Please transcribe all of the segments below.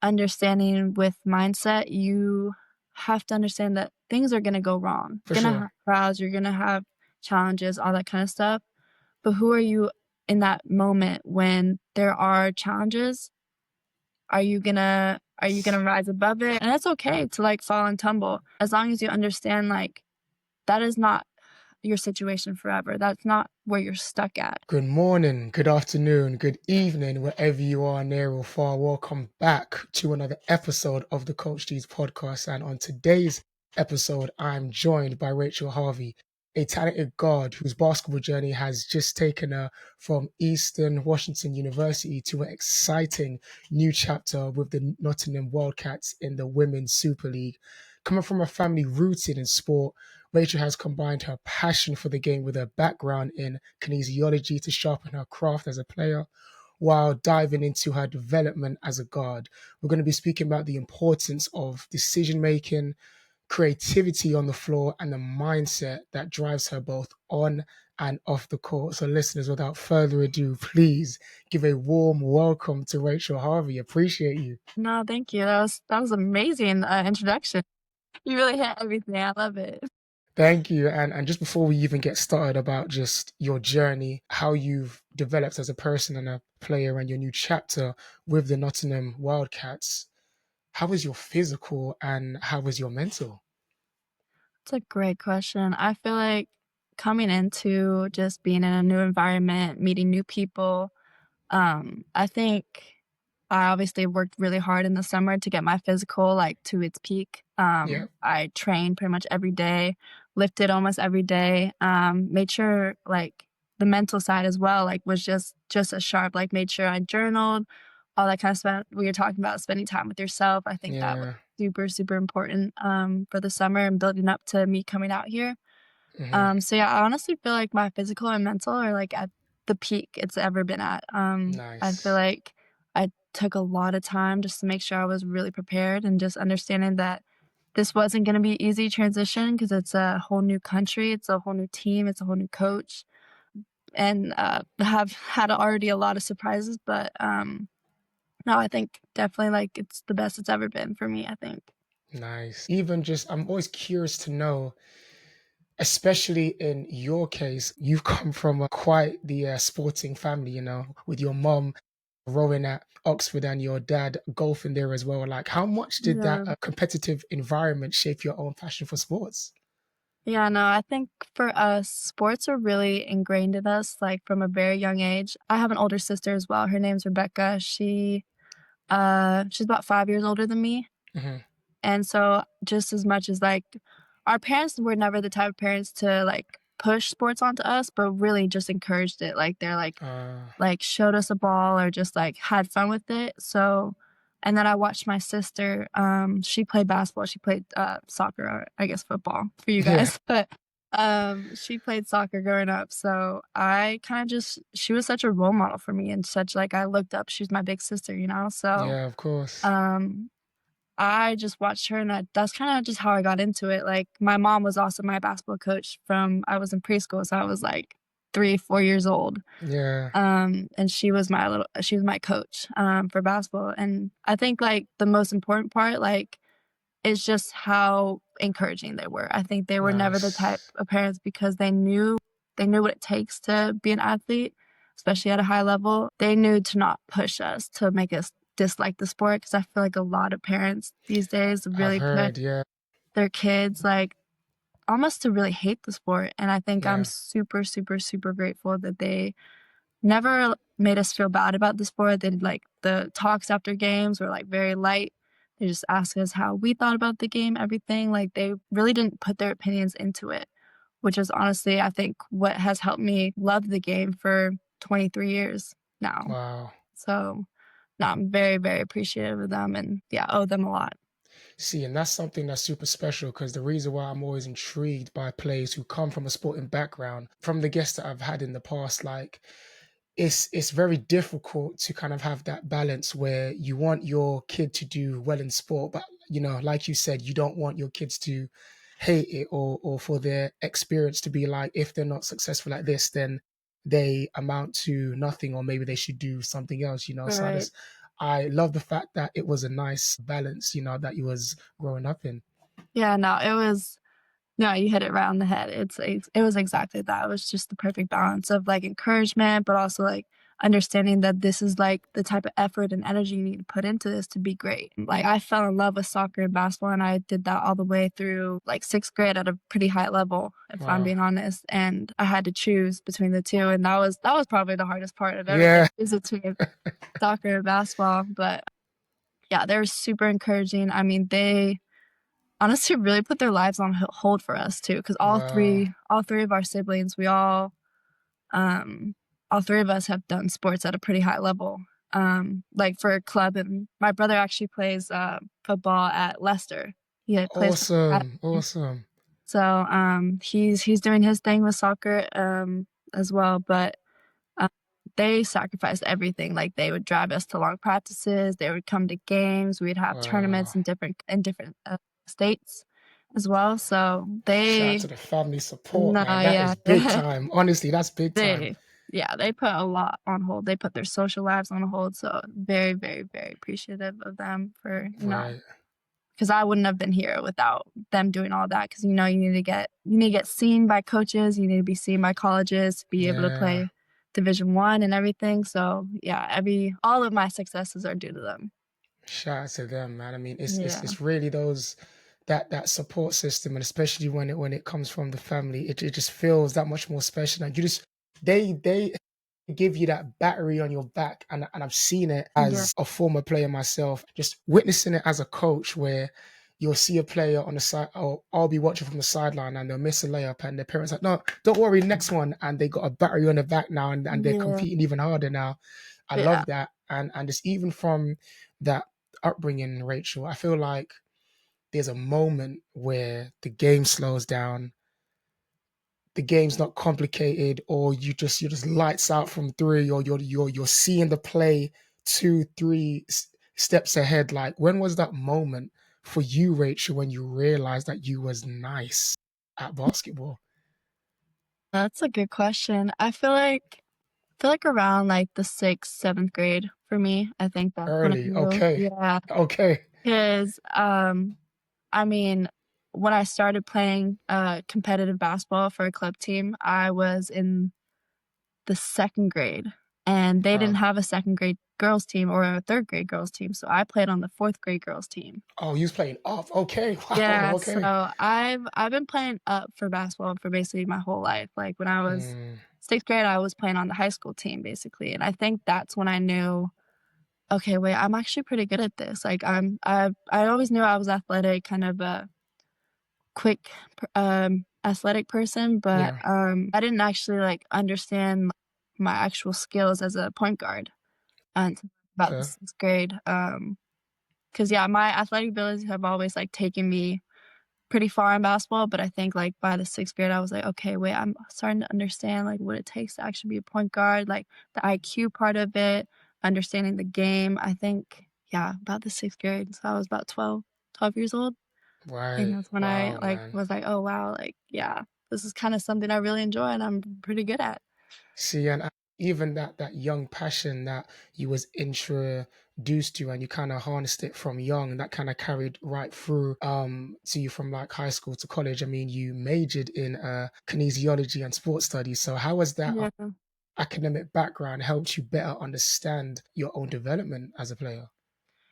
understanding with mindset, you have to understand that things are gonna go wrong. For You're gonna have sure. trials, you're gonna have challenges, all that kind of stuff. But who are you in that moment when there are challenges? Are you gonna rise above it? And it's okay to, like, fall and tumble as long as you understand, like, that is not your situation forever. That's not where you're stuck at. Good morning, good afternoon, good evening, wherever you are, near or far. Welcome back to another episode of the Coach D's podcast. And on today's episode, I'm joined by Rachel Harvey, a talented guard whose basketball journey has just taken her from Eastern Washington University to an exciting new chapter with the Nottingham Wildcats in the Women's Super League. Coming from a family rooted in sport, Rachel has combined her passion for the game with her background in kinesiology to sharpen her craft as a player while diving into her development as a guard. We're going to be speaking about the importance of decision making, creativity on the floor, and the mindset that drives her both on and off the court. So, listeners, without further ado, please give a warm welcome to Rachel Harvey. Appreciate you. No, thank you. That was amazing, introduction. You really hit everything. I love it. Thank you. And just before we even get started about just your journey, how you've developed as a person and a player and your new chapter with the Nottingham Wildcats, how was your physical and how was your mental? It's a great question. I feel like coming into just being in a new environment, meeting new people, I think I obviously worked really hard in the summer to get my physical, like, to its peak. Yeah. I trained pretty much every day, lifted almost every day, made sure, like, the mental side as well, like, was just as sharp, like, made sure I journaled, all that kind of stuff. We were talking about spending time with yourself. I think that was Yeah. super, super important, for the summer and building up to me coming out here. Hmm. So yeah, I honestly feel like my physical and mental are, like, at the peak it's ever been at. I feel Nice. like I took a lot of time just to make sure I was really prepared and just understanding that this wasn't gonna be easy transition because it's a whole new country, it's a whole new team, it's a whole new coach, and, have had already a lot of surprises, but, no, I think definitely, like, it's the best it's ever been for me, I think. Nice. Even just, I'm always curious to know, especially in your case, you've come from quite the sporting family, with your mom rowing at Oxford and your dad golfing there as well. Like, how much did that Yeah. competitive environment shape your own passion for sports? Yeah, no, I think for us, sports are really ingrained in us, like, from a very young age. I have an older sister as well, her name's Rebecca, she's about 5 years older than me, Hmm. and so just as much as, like, our parents were never the type of parents to, like, push sports onto us, but really just encouraged it, like, they're Uh, like, showed us a ball or just, like, had fun with it, so and then I watched my sister, she played basketball, she played, soccer, or I guess football for you yeah, guys, but, she played soccer growing up, so I kinda just she was such a role model for me and such like, I looked up she was my big sister, you know, so, yeah, of course. um, I just watched her and that's kinda just how I got into it, like, my mom was also my basketball coach from I was in preschool, so I was, like, 3, 4 years old. Yeah, And she was my coach, for basketball, and I think, like, the most important part, like, is just how encouraging they were. I think they were never the type nice. of parents because they knew what it takes to be an athlete, especially at a high level. They knew to not push us, to make us dislike the sport. Because I feel like a lot of parents these days I've really push heard, yeah, their kids, like, almost to really hate the sport, and I think I'm yeah, super, super, super grateful that they never made us feel bad about the sport. They like, the talks after games were, like, very light. They just asked us how we thought about the game, everything, like, they really didn't put their opinions into it, which is honestly, I think, what has helped me love the game for 23 years now. wow. So, no, I'm very, very appreciative of them and, yeah, owe them a lot. See, and that's something that's super special because the reason why I'm always intrigued by players who come from a sporting background, from the guests that I've had in the past, like it's very difficult to kind of have that balance where you want your kid to do well in sport, but like you said, you don't want your kids to hate it or for their experience to be like, if they're not successful at this, then they amount to nothing, or maybe they should do something else. So Right. I love the fact that it was a nice balance, that you was growing up in. Yeah, no, it was no, you hit it right on the head. It was exactly that. It was just the perfect balance of, like, encouragement, but also, like, understanding that this is, like, the type of effort and energy you need to put into this to be great. Like, I fell in love with soccer and basketball, and I did that all the way through, like, 6th grade at a pretty high level, if I'm Wow. being honest, and I had to choose between the 2, and that was probably the hardest part of everything, Yeah. is between soccer and basketball, but, yeah, they were super encouraging. I mean, they honestly really put their lives on hold for us too, because Wow. all 3 of our siblings, um all 3 of us have done sports at a pretty high level, like, for a club, and my brother actually plays, football at Leicester. He, plays for the Awesome. academy. Awesome. So, he's doing his thing with soccer, as well, but um, they sacrificed everything. Like, they would drive us to long practices, they would come to games, we'd have Wow. tournaments in different, states as well, so Shout out to they the family support, no, man. That yeah. is big time. Honestly, that's big time. They yeah, they put a lot on hold. They put their social lives on hold, so very, very, very appreciative of them for, Right. because I wouldn't have been here without them doing all that. Because you need to get seen by coaches, you need to be seen by colleges to be able to Yeah. play Division I and everything, so, yeah, all of my successes are due to them. Shout out to them, man. I mean, it's Yeah. it's really those that support system, and especially when it comes from the family, it just feels that much more special. And you just they give you that battery on your back, and I've seen it Yeah. as a former player myself, just witnessing it as a coach where you'll see a player on the side, or I'll be watching from the sideline and they'll miss a layup and their parents like, no, don't worry, next one. And they got a battery on the back now, and they're Yeah. competing even harder now. I Yeah. love that. And it's even from that upbringing, Rachel, I feel like there's a moment where the game slows down, the game's not complicated, or you're just lights out from three, or you're seeing the play two, three steps ahead. Like, when was that moment for you, Rachel, when you realized that you was nice at basketball? That's a good question. I feel like around, like, the 6th, 7th grade for me, I think that's when I Early, knew. okay, Yeah, okay. 'cause, I mean, when I started playing, competitive basketball for a club team, I was in the 2nd grade, and they didn't Wow. have a 2nd grade girls team or a 3rd grade girls team, so I played on the 4th grade girls team. Oh, you was playing off. Okay, wow, Yeah, okay. so I've been playing up for basketball for basically my whole life. Like, when I was Mm, 6th grade, I was playing on the high school team, basically, and I think that's when I knew, "Okay, wait, I'm actually pretty good at this." Like, I always knew I was athletic, kind of a quick athletic person, but, yeah. I didn't actually, like, understand my actual skills as a point guard until about the Okay. 6th grade, 'cause, yeah, my athletic abilities have always, like, taken me pretty far in basketball, but I think, like, by the 6th grade, I was like, "Okay, wait, I'm starting to understand, like, what it takes to actually be a point guard, like, the IQ part of it, understanding the game." I think, yeah, about the 6th grade, so I was about 12 years old. I think Right. that's when I, Wow, like, man. was like, "Oh, wow, like, yeah, this is kinda something I really enjoy and I'm pretty good at." See, and even that young passion that you was introduced to, and you kind of harnessed it from young, and that kind of carried right through to you from like high school to college. I mean, you majored in kinesiology and sports studies. So how has that Yeah. academic background helped you better understand your own development as a player?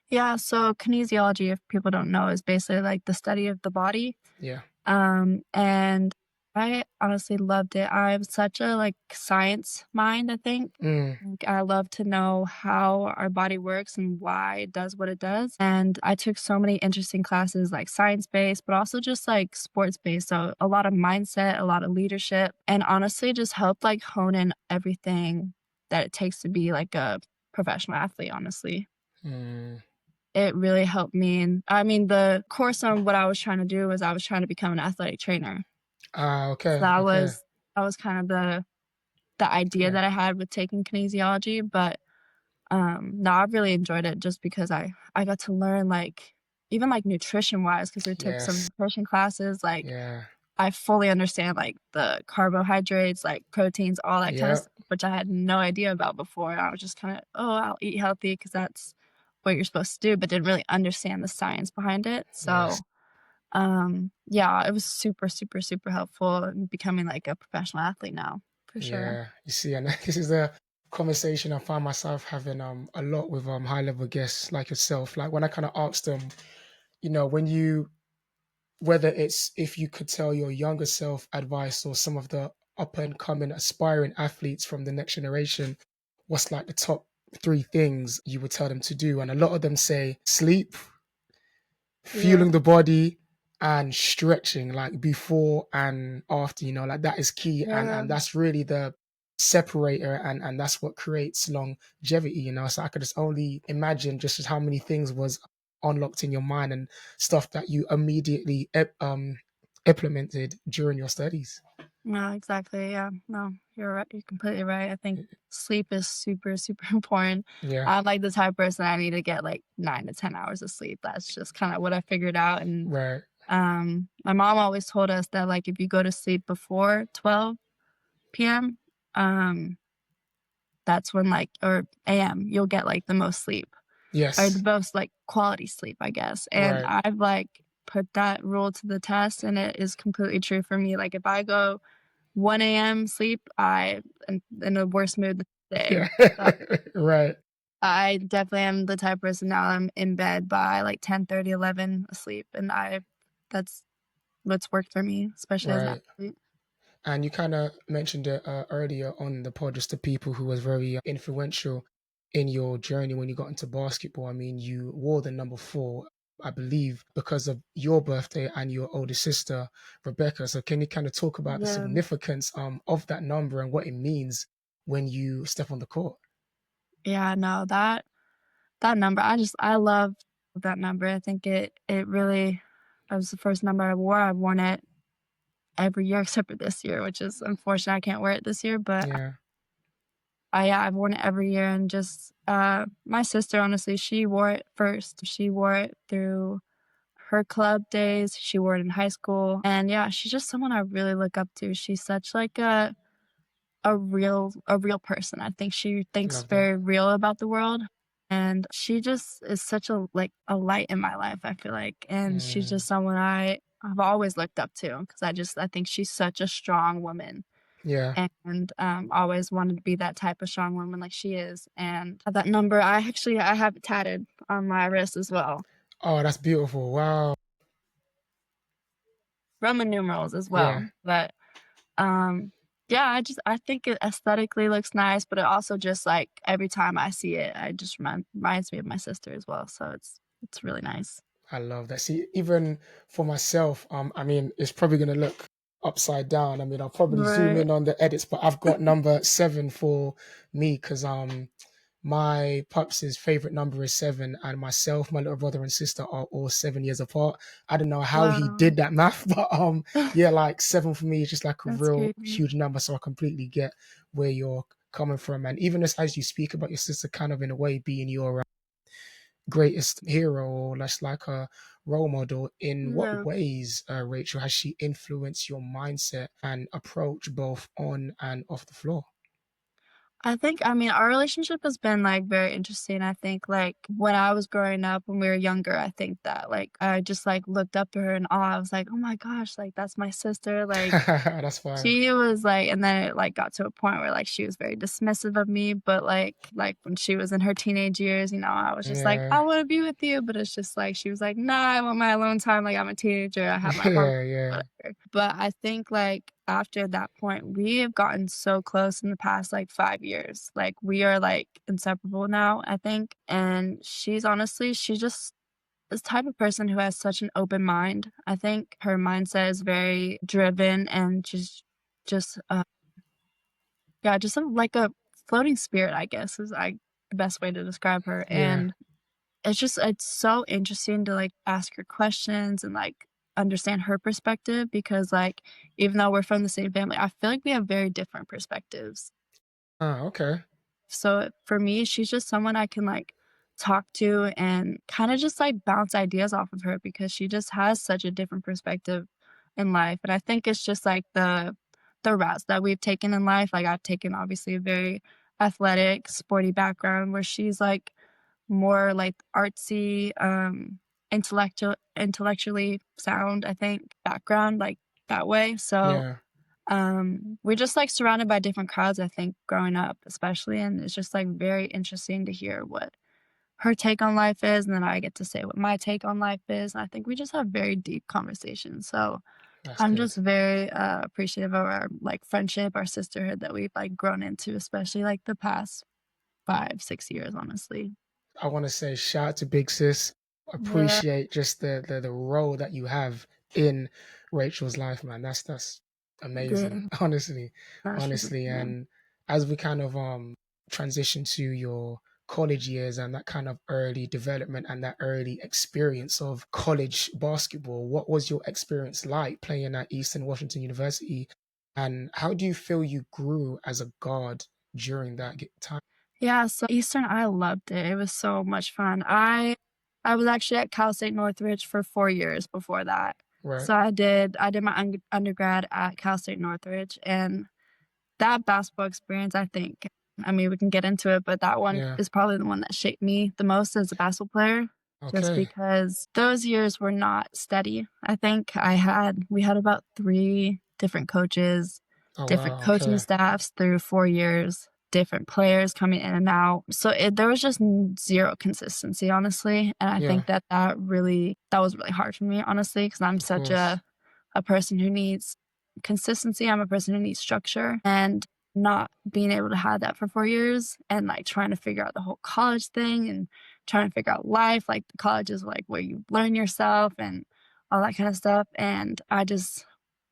Yeah, so kinesiology, if people don't know, is basically, like, the study of the body. Yeah. And I honestly loved it. I have such a, like, science mind, I think. Mm, Like, I love to know how our body works and why it does what it does. And I took so many interesting classes, like science-based, but also just, like, sports-based. So a lot of mindset, a lot of leadership, and honestly just helped, like, hone in everything that it takes to be, like, a professional athlete, honestly. mm. It really helped me, and I mean, the course on what I was trying to do was I was trying to become an athletic trainer. Ah, So okay, okay. that was kind of the idea Yeah. that I had with taking kinesiology, but, no, I really enjoyed it just because I got to learn, like, even, like, nutrition-wise, because we took some Yes. nutrition classes, like, Yeah. I fully understand, like, the carbohydrates, like, proteins, all that kinda Yep. stuff, which I had no idea about before. I was just kinda, "Oh, I'll eat healthy because that's what you're supposed to do, but didn't really understand the science behind it. Yes. So, yeah, it was super, super, super helpful in becoming like a professional athlete now, for sure. Yeah. You see, and this is a conversation I find myself having a lot with high level guests like yourself. Like when I kind of ask them, when you whether it's if you could tell your younger self advice or some of the up and coming aspiring athletes from the next generation, what's like the top three things you would tell them to do? And a lot of them say sleep, Yeah. fueling the body, and stretching, like before and after, like that is key. And Yeah. that's really the separator, and that's what creates longevity, so I could just only imagine just how many things was unlocked in your mind and stuff that you immediately implemented during your studies. No, exactly. Yeah. No, you're right. You're completely right. I think sleep is super, super important. Yeah. I'm like the type of person I need to get like 9 to 10 hours of sleep. That's just kind of what I figured out. And Right. my mom always told us that like if you go to sleep before 12 p.m., um, that's when like or a.m. you'll get like the most sleep or the Yes. most like quality sleep, I guess. And Right. I've like put that rule to the test, and it is completely true for me. Like if I go 1 a.m. sleep, I am in a worse mood the day. Yeah. So Right. I definitely am the type of person now I'm in bed by like 10:30, 11 asleep, and that's what's worked for me, especially as an Right. athlete. And you kind of mentioned it earlier on the pod, just the people who was very influential in your journey when you got into basketball. I mean, you wore the number 4, I believe, because of your birthday and your older sister, Rebecca. So can you kind of talk about the Yeah. significance of that number and what it means when you step on the court? Yeah, no, that number, I love that number. I think it really it was the first number I wore. I've worn it every year except for this year, which is unfortunate I can't wear it this year, but Yeah. yeah, I've worn it every year. And just my sister, honestly, she wore it first. She wore it through her club days. She wore it in high school. And yeah, she's just someone I really look up to. She's such like a real person. I think she thinks Love that. very real about the world. And she just is such a like a light in my life, I feel like. And she's Mm, just someone I've always looked up to because I think she's such a strong woman. yeah. And always wanted to be that type of strong woman like she is. And that number, I have it tatted on my wrist as well. Oh, that's beautiful. Wow. Roman numerals as Yeah. well. But um yeah, I think it aesthetically looks nice, but it also just like every time I see it, I just reminds me of my sister as well. So it's really nice. I love that. See, even for myself, I mean, it's probably going to look upside down. I mean, I'll probably zoom Right. in on the edits, but I've got number 7 for me because my pup's favorite number is 7, and myself, my little brother and sister are all 7 years apart. I don't know how he Wow. did that math, but yeah, like 7 for me is just like a That's real crazy. huge number. So I completely get where you're coming from, and even as you speak about your sister, kind of in a way being your greatest hero or less like a role model, in what Yeah. ways, Rachel, has she influenced your mindset and approach both on and off the floor? I mean, our relationship has been, like, very interesting. I think, like, when I was growing up, when we were younger, I think that, like, I just, like, looked up to her in awe. I was like, "Oh my gosh, like, that's my sister." Like, That's fire. she was like and then it, like, got to a point where, like, she was very dismissive of me, but, like, when she was in her teenage years, I was just like, Yeah. "I wanna be with you," but it's just like she was like, "Nah, I want my alone time, like, I'm a teenager, I have my hormones," Yeah, yeah. whatever. But I think, like, after that point, we have gotten so close in the past, like, 5 years. Like, we are, like, inseparable now, I think, and she's just this type of person who has such an open mind. I think her mindset is very driven and just yeah, just like a floating spirit, I guess, is the best way to describe her. Yeah. And it's so interesting to like ask her questions and like understand her perspective because like even though we're from the same family, I feel like we have very different perspectives. Ah, okay. So for me, she's just someone I can like talk to and kind of just like bounce ideas off of her because she just has such a different perspective in life. And I think it's just like the routes that we've taken in life. Like I've taken obviously a very athletic, sporty background where she's like more like artsy, intellectually sound, I think, background, like that way. So Yeah, we're just like surrounded by different crowds, I think, growing up, especially. And it's just like very interesting to hear what her take on life is. And then I get to say what my take on life is. And I think we just have very deep conversations. So that's I'm good. just very appreciative of our like friendship, our sisterhood that we've like grown into, especially like the past 5, 6 years, honestly. I want to say shout out to Big Sis. Yeah, Appreciate just the role that you have in Rachel's life, man. That's amazing. good. Honestly, No, she's honestly. yeah, And as we kind of transition to your college years and that kind of early development and that early experience of college basketball, what was your experience like playing at Eastern Washington University? And how do you feel you grew as a guard during that time? yeah. So Eastern, I loved it. It was so much fun. I was actually at Cal State Northridge for 4 years before that. Right. So I did my undergrad at Cal State Northridge, and that basketball experience, I think, I mean, we can get into it, but that one Yeah. is probably the one that shaped me the most as a basketball player, just Okay. because those years were not steady. I think we had about 3 different coaches, Oh different wow. coaching Okay. staffs through 4 years, different players coming in and out. So there was just zero consistency, honestly. And I Yeah. think that was really hard for me, honestly, because I'm Of such course. a person who needs consistency. I'm a person who needs structure, and not being able to have that for 4 years and like trying to figure out the whole college thing and trying to figure out life. Like the college is like where you learn yourself and all that kind of stuff. And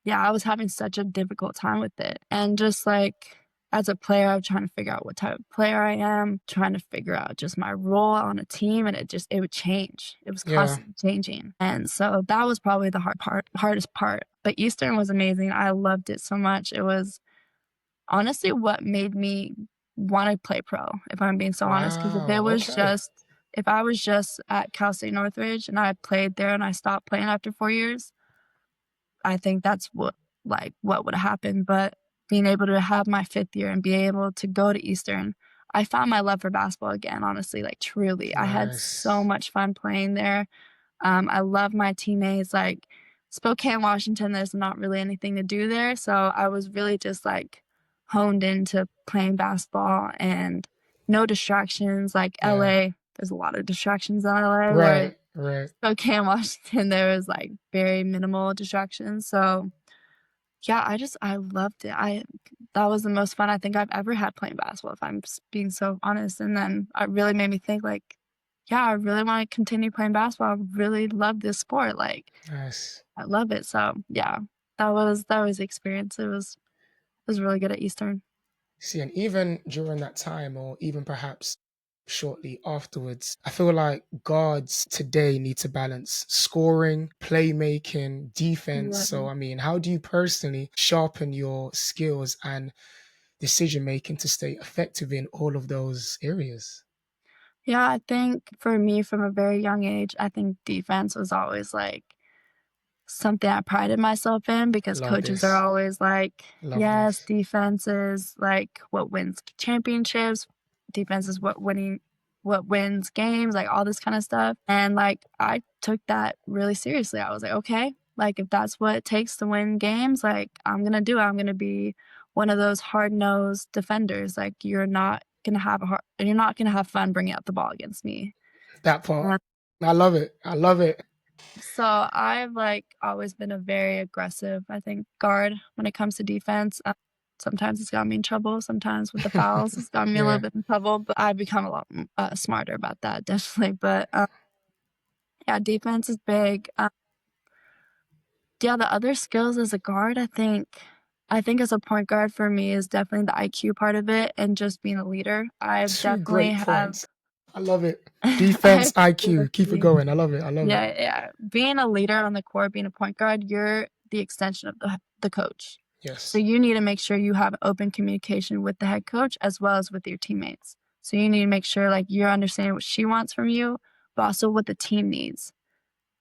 yeah, I was having such a difficult time with it. And just like as a player, I'm trying to figure out what type of player I am, trying to figure out just my role on a team, and it would change. It was Yeah. constantly changing. And so that was probably the hardest part. But Eastern was amazing. I loved it so much. It was honestly what made me want to play pro, if I'm being so honest. Because Wow. Okay. if I was just at Cal State Northridge and I played there and I stopped playing after 4 years, I think that's what would happen. But being able to have my 5th year and be able to go to Eastern, I found my love for basketball again, honestly, like truly. I had so Nice. much fun playing there. I love my teammates. Like Spokane, Washington, there's not really anything to do there. So I was really just like honed into playing basketball and no distractions. Like Yeah. LA, there's a lot of distractions in LA, where Right. Right. Spokane, Washington, there was like very minimal distractions. So yeah, I loved it. That was the most fun I think I've ever had playing basketball, if I'm being so honest. And then it really made me think like, yeah, I really want to continue playing basketball. I really love this sport. Like Nice. I love it. So yeah, that was the experience. It was really good at Eastern. See, and even during that time, or even perhaps shortly afterwards, I feel like guards today need to balance scoring, playmaking, defense. Yeah. So, I mean, how do you personally sharpen your skills and decision making to stay effective in all of those areas? Yeah, I think for me from a very young age, I think defense was always like something I prided myself in, because Love coaches are this. always like, Love yes, this. defense is like what wins championships. Defense is what wins games, like all this kind of stuff. And like I took that really seriously. I was like, okay, like if that's what it takes to win games, like I'm gonna do it. I'm gonna be one of those hard-nosed defenders. Like you're not gonna have fun bringing out the ball against me. That part. I love it. I love it. So I've like always been a very aggressive, I think, guard when it comes to defense. Sometimes it's gotten me in trouble. Sometimes with the fouls, it's gotten me a little Yeah. bit in trouble. But I've become a lot smarter about that, definitely. But yeah, defense is big. Yeah, the other skills as a guard, I think as a point guard for me is definitely the IQ part of it and just being a leader. I've Two definitely great have. points. I love it. Defense, I've IQ. Keep it definitely going. I love it. I love it. Yeah, yeah. Being a leader on the court, being a point guard, you're the extension of the coach. So Yes. you need to make sure you have open communication with the head coach as well as with your teammates. So you need to make sure like you're understanding what she wants from you, but also what the team needs.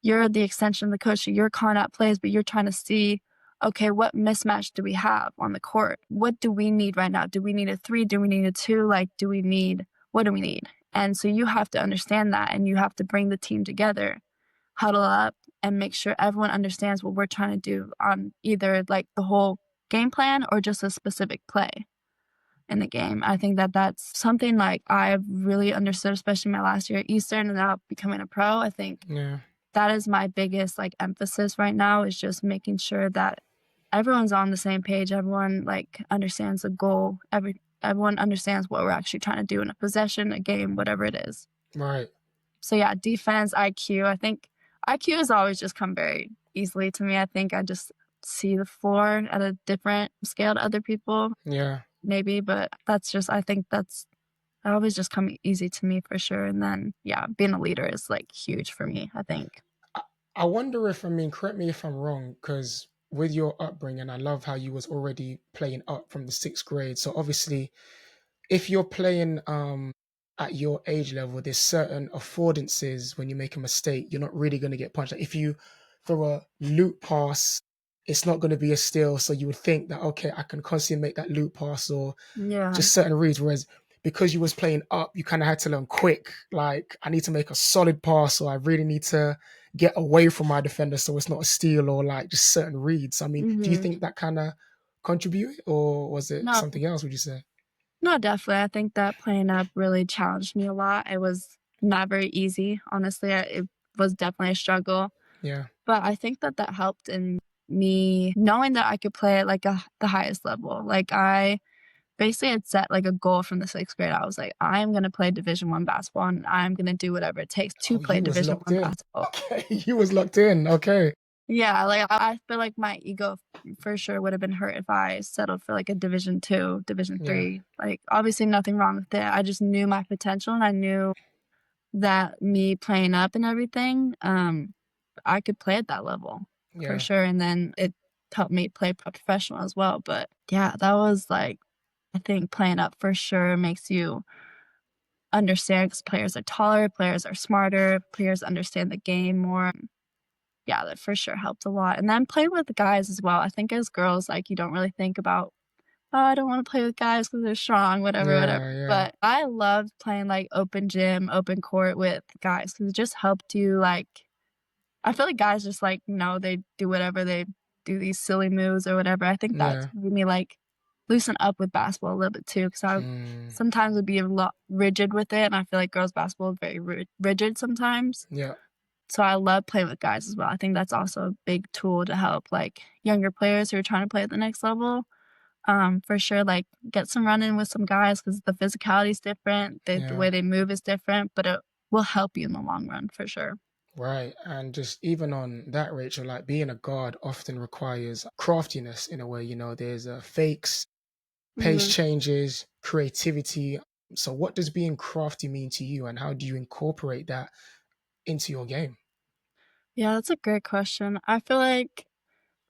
You're the extension of the coach. So you're calling out plays, but you're trying to see, okay, what mismatch do we have on the court? What do we need right now? Do we need a 3? Do we need a 2? Like, what do we need? And so you have to understand that, and you have to bring the team together, huddle up, and make sure everyone understands what we're trying to do on either like the whole game plan or just a specific play in the game. I think that that's something like I've really understood, especially my last year at Eastern and now becoming a pro. I think Yeah. that is my biggest like emphasis right now, is just making sure that everyone's on the same page. Everyone like understands the goal. Everyone understands what we're actually trying to do in a possession, a game, whatever it is. Right. So yeah, defense, IQ. I think IQ has always just come very easily to me. I think I just see the floor at a different scale to other people, Yeah. maybe, but that's just, I think that's always just come easy to me for sure. And then yeah, being a leader is like huge for me, I think. I, I wonder if, I mean, correct me if I'm wrong, because with your upbringing, I love how you was already playing up from the sixth grade. So obviously, if you're playing at your age level, there's certain affordances when you make a mistake, you're not really going to get punched. Like if you throw a loop pass, it's not going to be a steal. So you would think that, okay, I can constantly make that loop pass or Yeah. just certain reads. Whereas because you was playing up, you kind of had to learn quick. Like I need to make a solid pass, or I really need to get away from my defender so it's not a steal, or like just certain reads. I mean, do you Hmm. think that kind of contributed, or was it No, something else? Would you say? no, definitely. I think that playing up really challenged me a lot. It was not very easy, honestly. It was definitely a struggle. Yeah. But I think that that helped in me knowing that I could play at like the highest level. Like I basically had set like a goal from the sixth grade. I was like, I'm gonna play Division 1 basketball, and I'm gonna do whatever it takes to Oh, play you was Division locked One in. basketball. Okay, you was locked in. Okay. Yeah, like I feel like my ego for sure would have been hurt if I settled for like a Division 2, Division Yeah. 3. Like obviously nothing wrong with it. I just knew my potential, and I knew that me playing up and everything, I could play at that level for Yeah. sure. And then it helped me play professional as well. But yeah, that was like, I think playing up for sure makes you understand, because players are taller, players are smarter, players understand the game more. Yeah, that for sure helped a lot. And then playing with the guys as well. I think as girls, like you don't really think about, oh, I don't want to play with guys because they're strong, whatever, whatever. Yeah. Yeah. But I loved playing like open gym, open court with guys, because it just helped you like, I feel like guys just like, they do whatever, they do these silly moves or whatever. I think that's Yeah. made me like loosen up with basketball a little bit too, because I Mm, sometimes would be a lot rigid with it, and I feel like girls basketball is very rigid sometimes. yeah. So I love playing with guys as well. I think that's also a big tool to help like younger players who are trying to play at the next level. For sure, like get some running with some guys, because the physicality is different, the Yeah. way they move is different, but it will help you in the long run for sure. Right. And just even on that, Rachel, like being a guard often requires craftiness in a way. There's fakes, pace Mhm. changes, creativity. So, what does being crafty mean to you, and how do you incorporate that into your game? Yeah, that's a great question. I feel like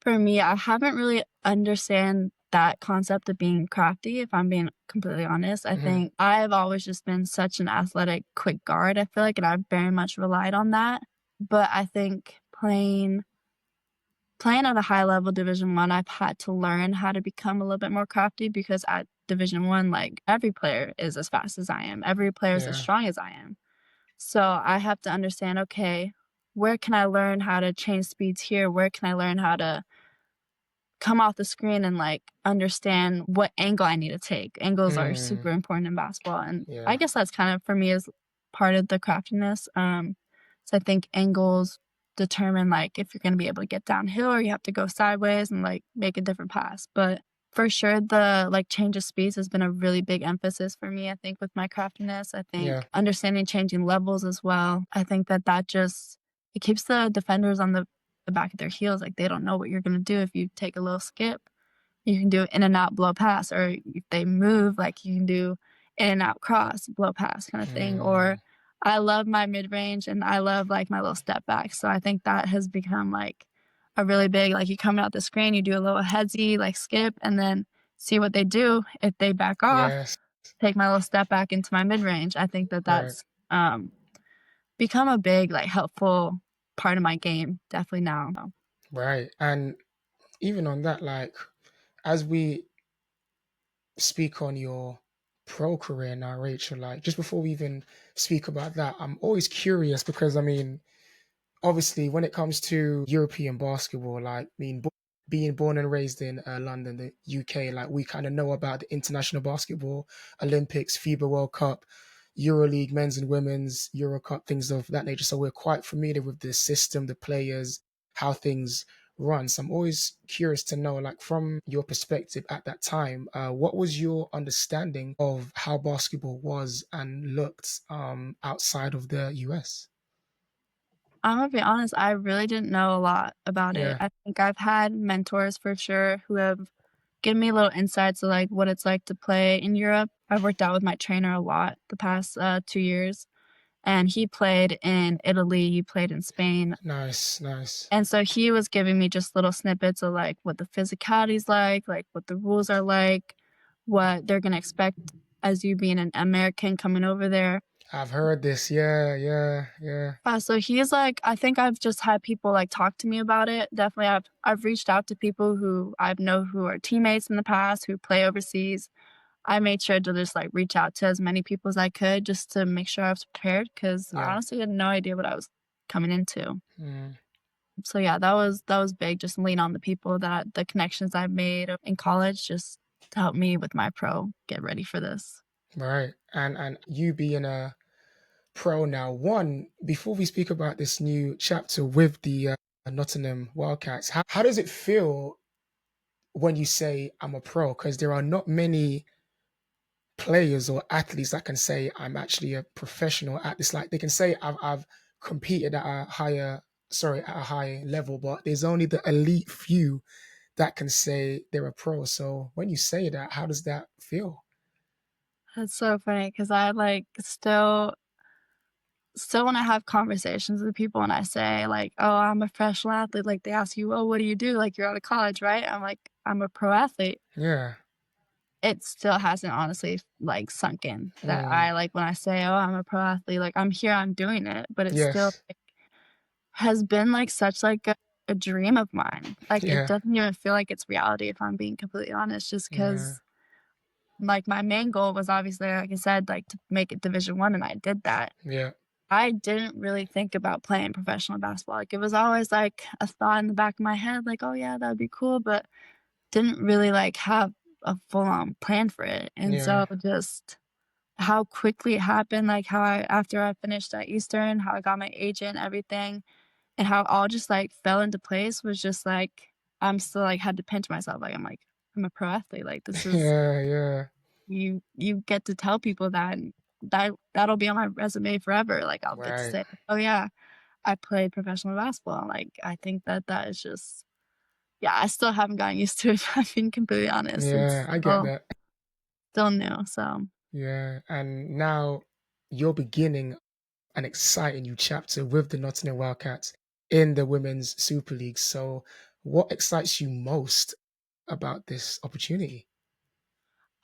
for me, I haven't really understand that concept of being crafty, if I'm being completely honest. I Hmm. think I've always just been such an athletic, quick guard, I feel like, and I've very much relied on that. But I think playing at a high level Division 1, I've had to learn how to become a little bit more crafty, because at Division 1, like every player is as fast as I am. Every player is as Yeah. strong as I am. So I have to understand, okay, where can I learn how to change speeds here? Where can I learn how to come off the screen and like understand what angle I need to take? Angles are Mm, super important in basketball. And I yeah. guess that's kind of for me is part of the craftiness. So I think angles determine like if you're going to be able to get downhill, or you have to go sideways and like make a different pass. But for sure, the like change of speeds has been a really big emphasis for me. I think with my craftiness, I Yeah. think understanding changing levels as well. I think that that just, it keeps the defenders on the back of their heels. Like they don't know what you're going to do if you take a little skip. You can do in and out blow pass, or if they move, like you can do in and out cross blow pass kind of thing. Mm, Or I love my mid range, and I love like my little step back. So I think that has become like a really big, like you come out the screen, you do a little headsy like skip, and then see what they do. If they back off, yes. take my little step back into my mid range. I think that Right. that's become a big like helpful part of my game definitely now. Right. And even on that, like, as we speak on your pro career now, Rachel? Like, just before we even speak about that, I'm always curious because I mean, obviously, when it comes to European basketball, like, I mean, being born and raised in London, the UK, like, we kind of know about the international basketball, Olympics, FIBA World Cup, EuroLeague, men's and women's, Euro Cup, things of that nature. So we're quite familiar with the system, the players, how things run. So I'm always curious to know, like, from your perspective at that time, what was your understanding of how basketball was and looked outside of the US? I'm gonna be honest, I really didn't know a lot about it. Yeah, I think I've had mentors for sure who have given me little insights of, like, what it's like to play in Europe. I've worked out with my trainer a lot the past, 2 years, and he played in Italy, he played in Spain, nice, nice. and so he was giving me just little snippets of, like, what the physicality's like, what the rules are like, what they're gonna expect as you being an American coming over there. I've heard this. Yeah, yeah, yeah, So he's like I think I've just had people, like, talk to me about it. Definitely, I've reached out to people who I know who are teammates in the past, who play overseas. I made sure to just, like, reach out to as many people as I could just to make sure I was prepared because I yeah. honestly had no idea what I was coming into. Mm, So, yeah, that was big, just lean on the people that the connections I've made in college just to help me with my pro, get ready for this. right. And you being a pro now, one, before we speak about this new chapter with the Nottingham Wildcats, how does it feel when you say I'm a pro? Because there are not many players or athletes that can say I'm actually a professional at this. Like they can say I've competed at a at a high level, but there's only the elite few that can say they're a pro. So when you say that, how does that feel? That's so funny because I, like, still when I have conversations with people and I say like, "Oh, I'm a professional athlete," like, they ask you, "Well, what do you do?" Like, "You're out of college, right?" I'm like, "I'm a pro athlete." Yeah. It still hasn't honestly, like, sunk in that Mm, I like, when I say, "Oh, I'm a pro athlete," like, I'm here, I'm doing it, but it still, yes. like, has been, like, such, like, a dream of mine. Like, it Yeah. doesn't even feel like it's reality if I'm being completely honest, just Yeah. because like, my main goal was obviously, like I said, like, to make it Division I, and I did that. Yeah. I didn't really think about playing professional basketball, like, it was always, like, a thought in the back of my head, like, "Oh, yeah, that'd be cool," but didn't really, like, have a full-on plan for it, and Yeah. so just how quickly it happened, like, how I after I finished at Eastern, how I got my agent, everything, and how it all just, like, fell into place was just, like I'm still, like, had to pinch myself, like, I'm a pro athlete, like, this is Yeah. Yeah. you get to tell people that, and that'll be on my resume forever, like, I'll get to Right. say, "Oh, yeah, I played professional basketball," like, I think that that is just yeah, I still haven't gotten used to it, if I'm being completely honest, Yeah. it's I get still that. still new, so Yeah. And now you're beginning an exciting new chapter with the Nottingham Wildcats in the Women's Super League. So, what excites you most about this opportunity?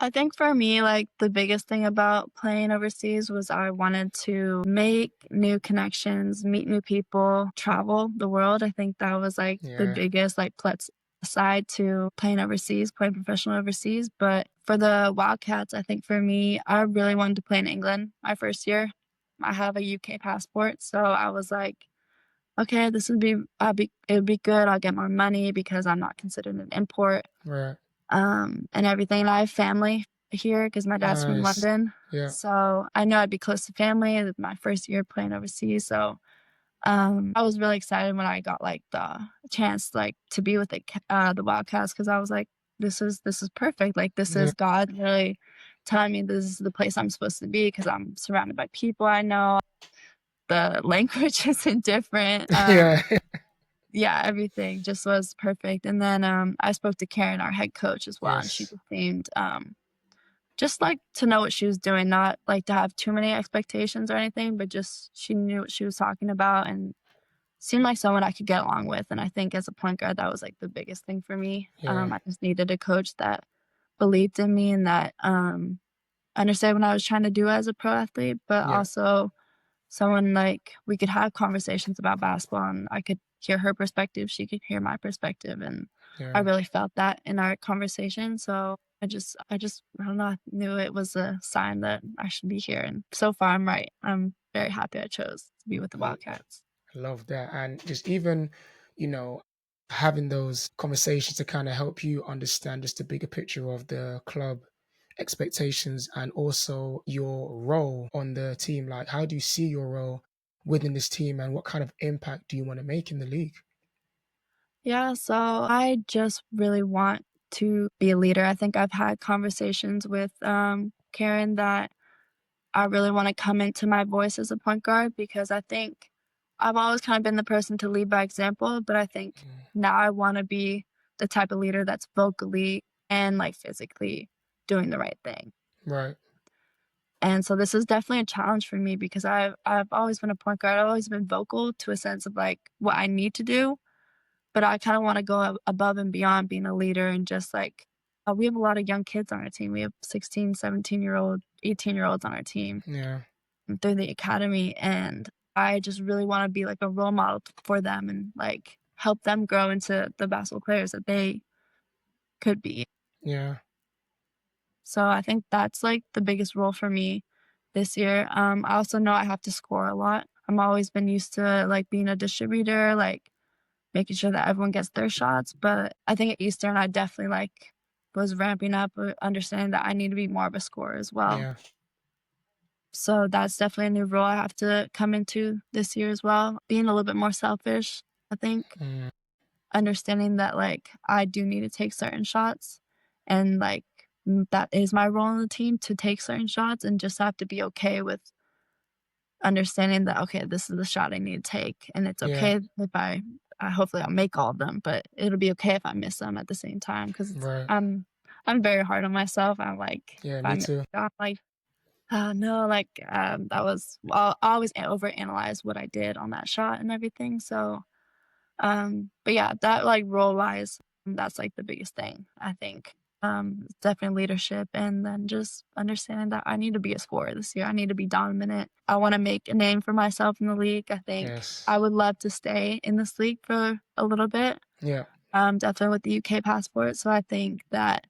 I think for me, like, the biggest thing about playing overseas was I wanted to make new connections, meet new people, travel the world. I think that was, like, the Yeah. biggest, like, plus side to playing overseas, playing professional overseas, but for the Wildcats, I think for me, I really wanted to play in England my first year. I have a UK passport, so I was like, "Okay, this would be it would be good, I'll get more money because I'm not considered an import." Right. And everything. And I have family here because my dad's from Nice. London. Yeah. So I know I'd be close to family. It was my first year playing overseas. So I was really excited when I got like the chance like to be with the Wildcats because I was like, this is perfect. Like this Yeah. is God really telling me this is the place I'm supposed to be because I'm surrounded by people I know. The language isn't different. Yeah. Yeah, everything just was perfect. And then I spoke to Karen, our head coach, as well, and she Yes. just seemed just like to know what she was doing, not like to have too many expectations or anything, but just she knew what she was talking about and seemed like someone I could get along with. And I think as a point guard, that was like the biggest thing for me. Yeah. I just needed a coach that believed in me and that understood what I was trying to do as a pro athlete, but Yeah. also someone like we could have conversations about basketball and I could hear her perspective, she could hear my perspective, and I Yeah. really felt that in our conversation. So I don't know, I knew it was a sign that I should be here, and so far I'm right. I'm very happy I chose to be with the L- Wildcats. Love that. And just even, you know, having those conversations to kind of help you understand just the bigger picture of the club expectations and also your role on the team. Like, how do you see your role within this team and what kind of impact do you want to make in the league? Yeah, so I just really want to be a leader. I think I've had conversations with, Karen that I really wanna come into my voice as a point guard because I think I've always kind of been the person to lead by example, but I think Mm, now I wanna be the type of leader that's vocally and, like, physically doing the right thing. right. And so this is definitely a challenge for me because I've always been a point guard. I've always been vocal to a sense of, like, what I need to do, but I kinda wanna go above and beyond being a leader and just, like we have a lot of young kids on our team. We have 16, 17-year-old, 18-year-olds on our team Yeah. through the academy, and I just really wanna be, like, a role model for them and, like, help them grow into the basketball players that they could be. Yeah. So I think that's, like, the biggest role for me this year. I also know I have to score a lot. I'm always been used to, like, being a distributor, like, making sure that everyone gets their shots, but I think at Eastern, I definitely, like, was ramping up, understanding that I need to be more of a scorer as well. Yeah. So that's definitely a new role I have to come into this year as well. Being a little bit more selfish, I think. Mm, Understanding that, like, I do need to take certain shots and, like, that is my role on the team to take certain shots and just have to be okay with understanding that, okay, this is the shot I need to take, and it's yeah. okay if hopefully I'll make all of them, but it'll be okay if I miss them at the same time because Right. I'm very hard on myself. I'm like, Yeah. if I Me miss too. a shot, like, no, like, that was I always overanalyze what I did on that shot and everything, so, but yeah, that, like, role-wise, that's, like, the biggest thing, I think. It's definitely leadership and then just understanding that I need to be a scorer this year. I need to be dominant. I wanna make a name for myself in the league. I think Yes. I would love to stay in this league for a little bit, Yeah. definitely with the UK passport, so I think that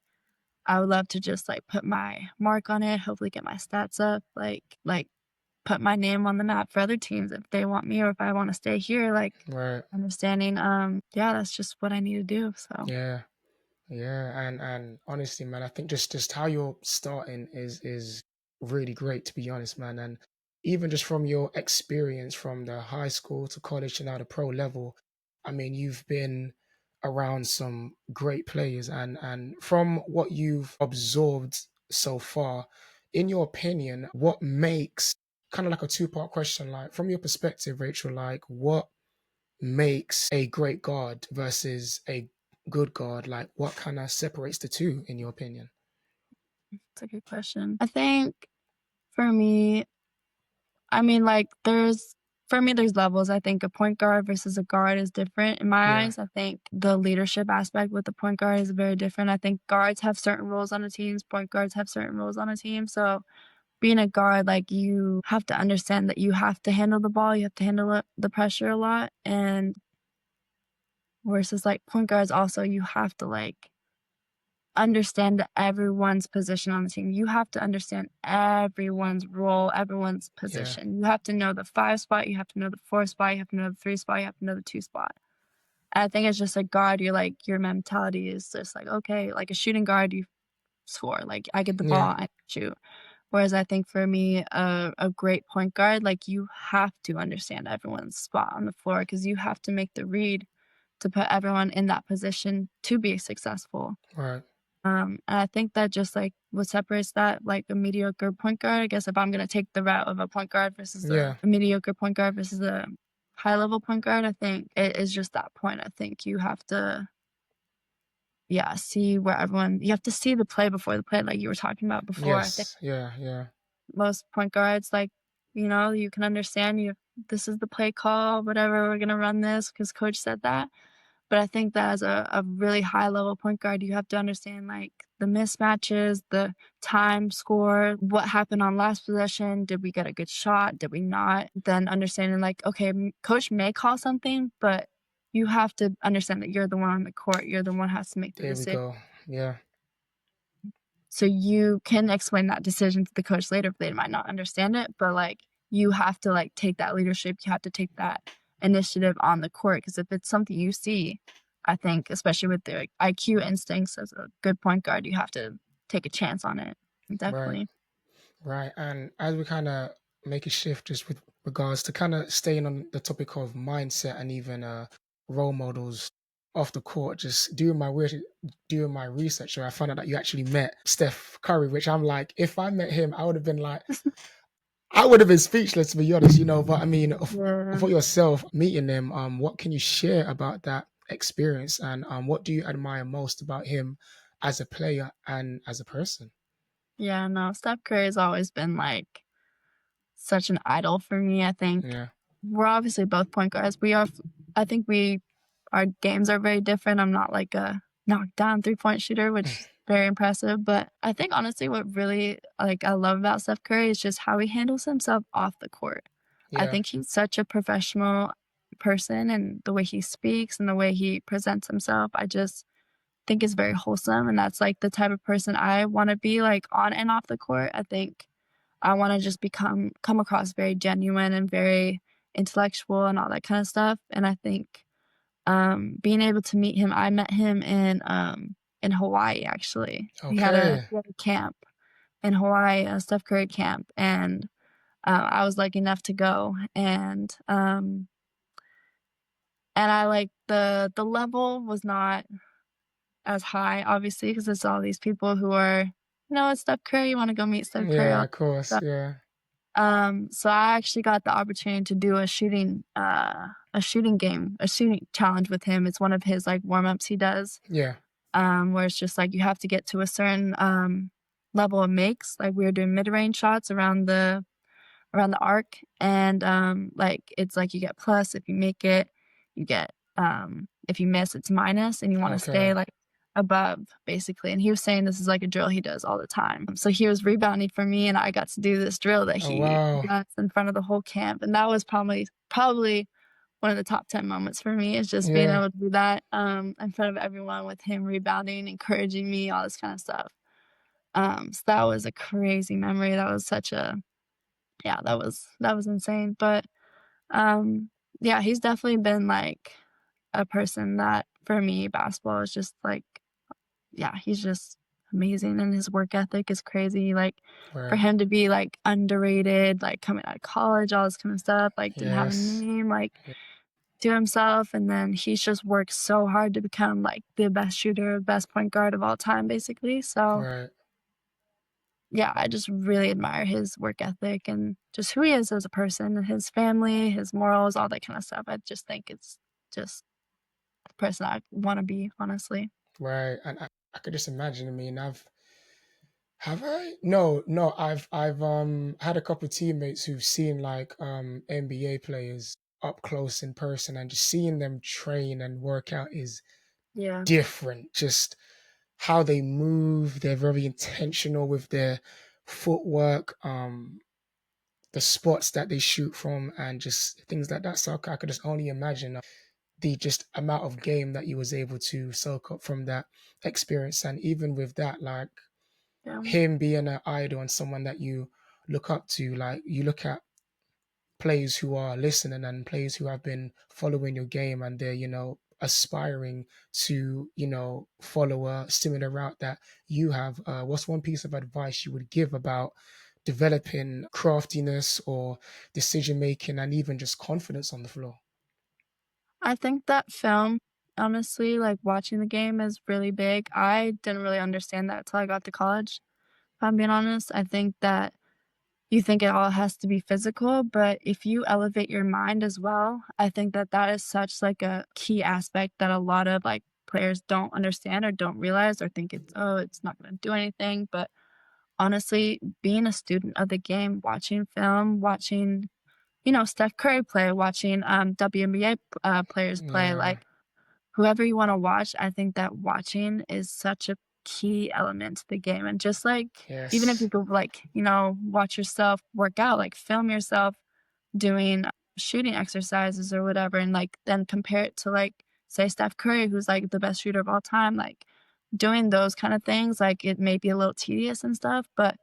I would love to just, like, put my mark on it, hopefully get my stats up, like, put my name on the map for other teams if they want me or if I wanna stay here, like, Right. understanding, yeah, that's just what I need to do, so Yeah. Yeah, and honestly, man, I think just how you're starting is really great to be honest, man. And even just from your experience from the high school to college to now the pro level, I mean, you've been around some great players, and from what you've absorbed so far, in your opinion, what makes kind of like a two-part question, like from your perspective, Rachel, like what makes a great God versus a good God? Like, what kind of separates the two, in your opinion? it's a good question. I think for me, I mean, like, there's levels. I think a point guard versus a guard is different in my Yeah, eyes. I think the leadership aspect with the point guard is very different. I think guards have certain roles on the teams, point guards have certain roles on a team, so being a guard, like, you have to understand that you have to handle the ball, you have to handle the pressure a lot, and versus, like, point guards also, you have to, like, understand everyone's position on the team. You have to understand everyone's role, everyone's yeah, position. You have to know the 5 spot, you have to know the 4 spot, you have to know the 3 spot, you have to know the 2 spot. And I think it's just a guard, you're like your mentality is just like, okay, like a shooting guard, you score. Like, I get the ball, yeah, I shoot. Whereas I think for me, a great point guard, like, you have to understand everyone's spot on the floor because you have to make the read to put everyone in that position to be successful. right, And I think that just, like, what separates that, like, a mediocre point guard, I guess if I'm gonna take the route of a point guard versus yeah, a mediocre point guard versus a high level point guard, I think it is just that point. I think you have to, yeah, see where everyone you have to see the play before the play, like you were talking about before. I think yes, yeah, yeah, most point guards, like, you can understand this is the play call, whatever, we're gonna run this because coach said that. But I think that as a really high level point guard, you have to understand, like, the mismatches, the time, score, what happened on last possession, did we get a good shot, did we not? Then understanding, like, okay, coach may call something, but you have to understand that you're the one on the court, you're the one who has to make the there we decision. go. Yeah, So you can explain that decision to the coach later, but they might not understand it, but, like, you have to, like, take that leadership, you have to take that initiative on the court, because if it's something you see, I think, especially with their IQ instincts as a good point guard, you have to take a chance on it. Right. Definitely. Right. And as we kind of make a shift just with regards to kind of staying on the topic of mindset and even role models off the court, just doing my research, I found out that you actually met Steph Curry, which I'm like, if I met him, I would have been like, I would have been speechless to be honest, But I mean, Yeah. for yourself meeting him, what can you share about that experience, and what do you admire most about him as a player and as a person? Yeah, no, Steph Curry has always been, like, such an idol for me. I think Yeah. we're obviously both point guards. I think our games are very different. I'm not like a knockdown 3-point shooter, which is very impressive. But I think honestly, what really like I love about Steph Curry is just how he handles himself off the court. I Yeah. think he's such a professional person, and the way he speaks and the way he presents himself, I just think is very wholesome. And that's like the type of person I want to be like on and off the court. I think I wanna just come across very genuine and very intellectual and all that kinda stuff, and I think, being able to meet him, I met him in Hawaii, actually. Okay. He had a camp in Hawaii, a Steph Curry camp, and, I was lucky enough to go, and I like the level was not as high, obviously, because it's all these people who are, "It's Steph Curry, you wanna go meet Steph Curry," Yeah, all of course. that. Yeah. So I actually got the opportunity to do a shooting game, a shooting challenge with him. It's one of his like warm-ups he does, Yeah. where it's just like you have to get to a certain level of makes. Like we were doing mid-range shots around the arc, and like it's like you get plus if you make it, you get if you miss it's minus, and you want to stay Okay. like above basically. And he was saying this is like a drill he does all the time. So he was rebounding for me, and I got to do this drill that Oh, he wow. does in front of the whole camp, and that was probably one of the top 10 moments for me is just being Yeah. able to do that in front of everyone with him rebounding, encouraging me, all this kind of stuff. So that was a crazy memory. That was such a yeah, that was insane, but, um, yeah, he's definitely been, like, a person that, for me, basketball is just, like yeah, he's just amazing, and his work ethic is crazy, like, for Right. him to be, like, underrated, like, coming out of college, all this kind of stuff, like, didn't have a Yes. name, like, Yeah. to himself, and then he's just worked so hard to become, like, the best shooter, best point guard of all time, basically, so Right. yeah, I just really admire his work ethic and just who he is as a person, and his family, his morals, all that kind of stuff. I just think it's just the person I wanna be, honestly. Right. And I could just imagine. I mean, have I? No, no. I've had a couple of teammates who've seen like NBA players up close in person, and just seeing them train and work out is Yeah. different. Just how they move, they're very intentional with their footwork. The spots that they shoot from and just things like that. So I could just only imagine the just amount of game that you was able to soak up from that experience. And even with that, like Yeah. him being an idol and someone that you look up to, like you look at players who are listening and players who have been following your game and they're, aspiring to, follow a similar route that you have. What's one piece of advice you would give about developing craftiness or decision making and even just confidence on the floor? I think that film, honestly, like, watching the game is really big. I didn't really understand that till I got to college, if I'm being honest. I think that you think it all has to be physical, but if you elevate your mind as well, I think that that is such, like, a key aspect that a lot of, like, players don't understand or don't realize or think it's, "Oh, it's not gonna do anything," but honestly, being a student of the game, watching film, watching, Steph Curry play, watching, WNBA, players play, Yeah. like, whoever you wanna watch, I think that watching is such a key element to the game, and just, like, even if you Yes. go, like, watch yourself work out, like, film yourself doing shooting exercises or whatever, and, like, then compare it to, like, say, Steph Curry, who's, like, the best shooter of all time, like, doing those kind of things, like, it may be a little tedious and stuff, but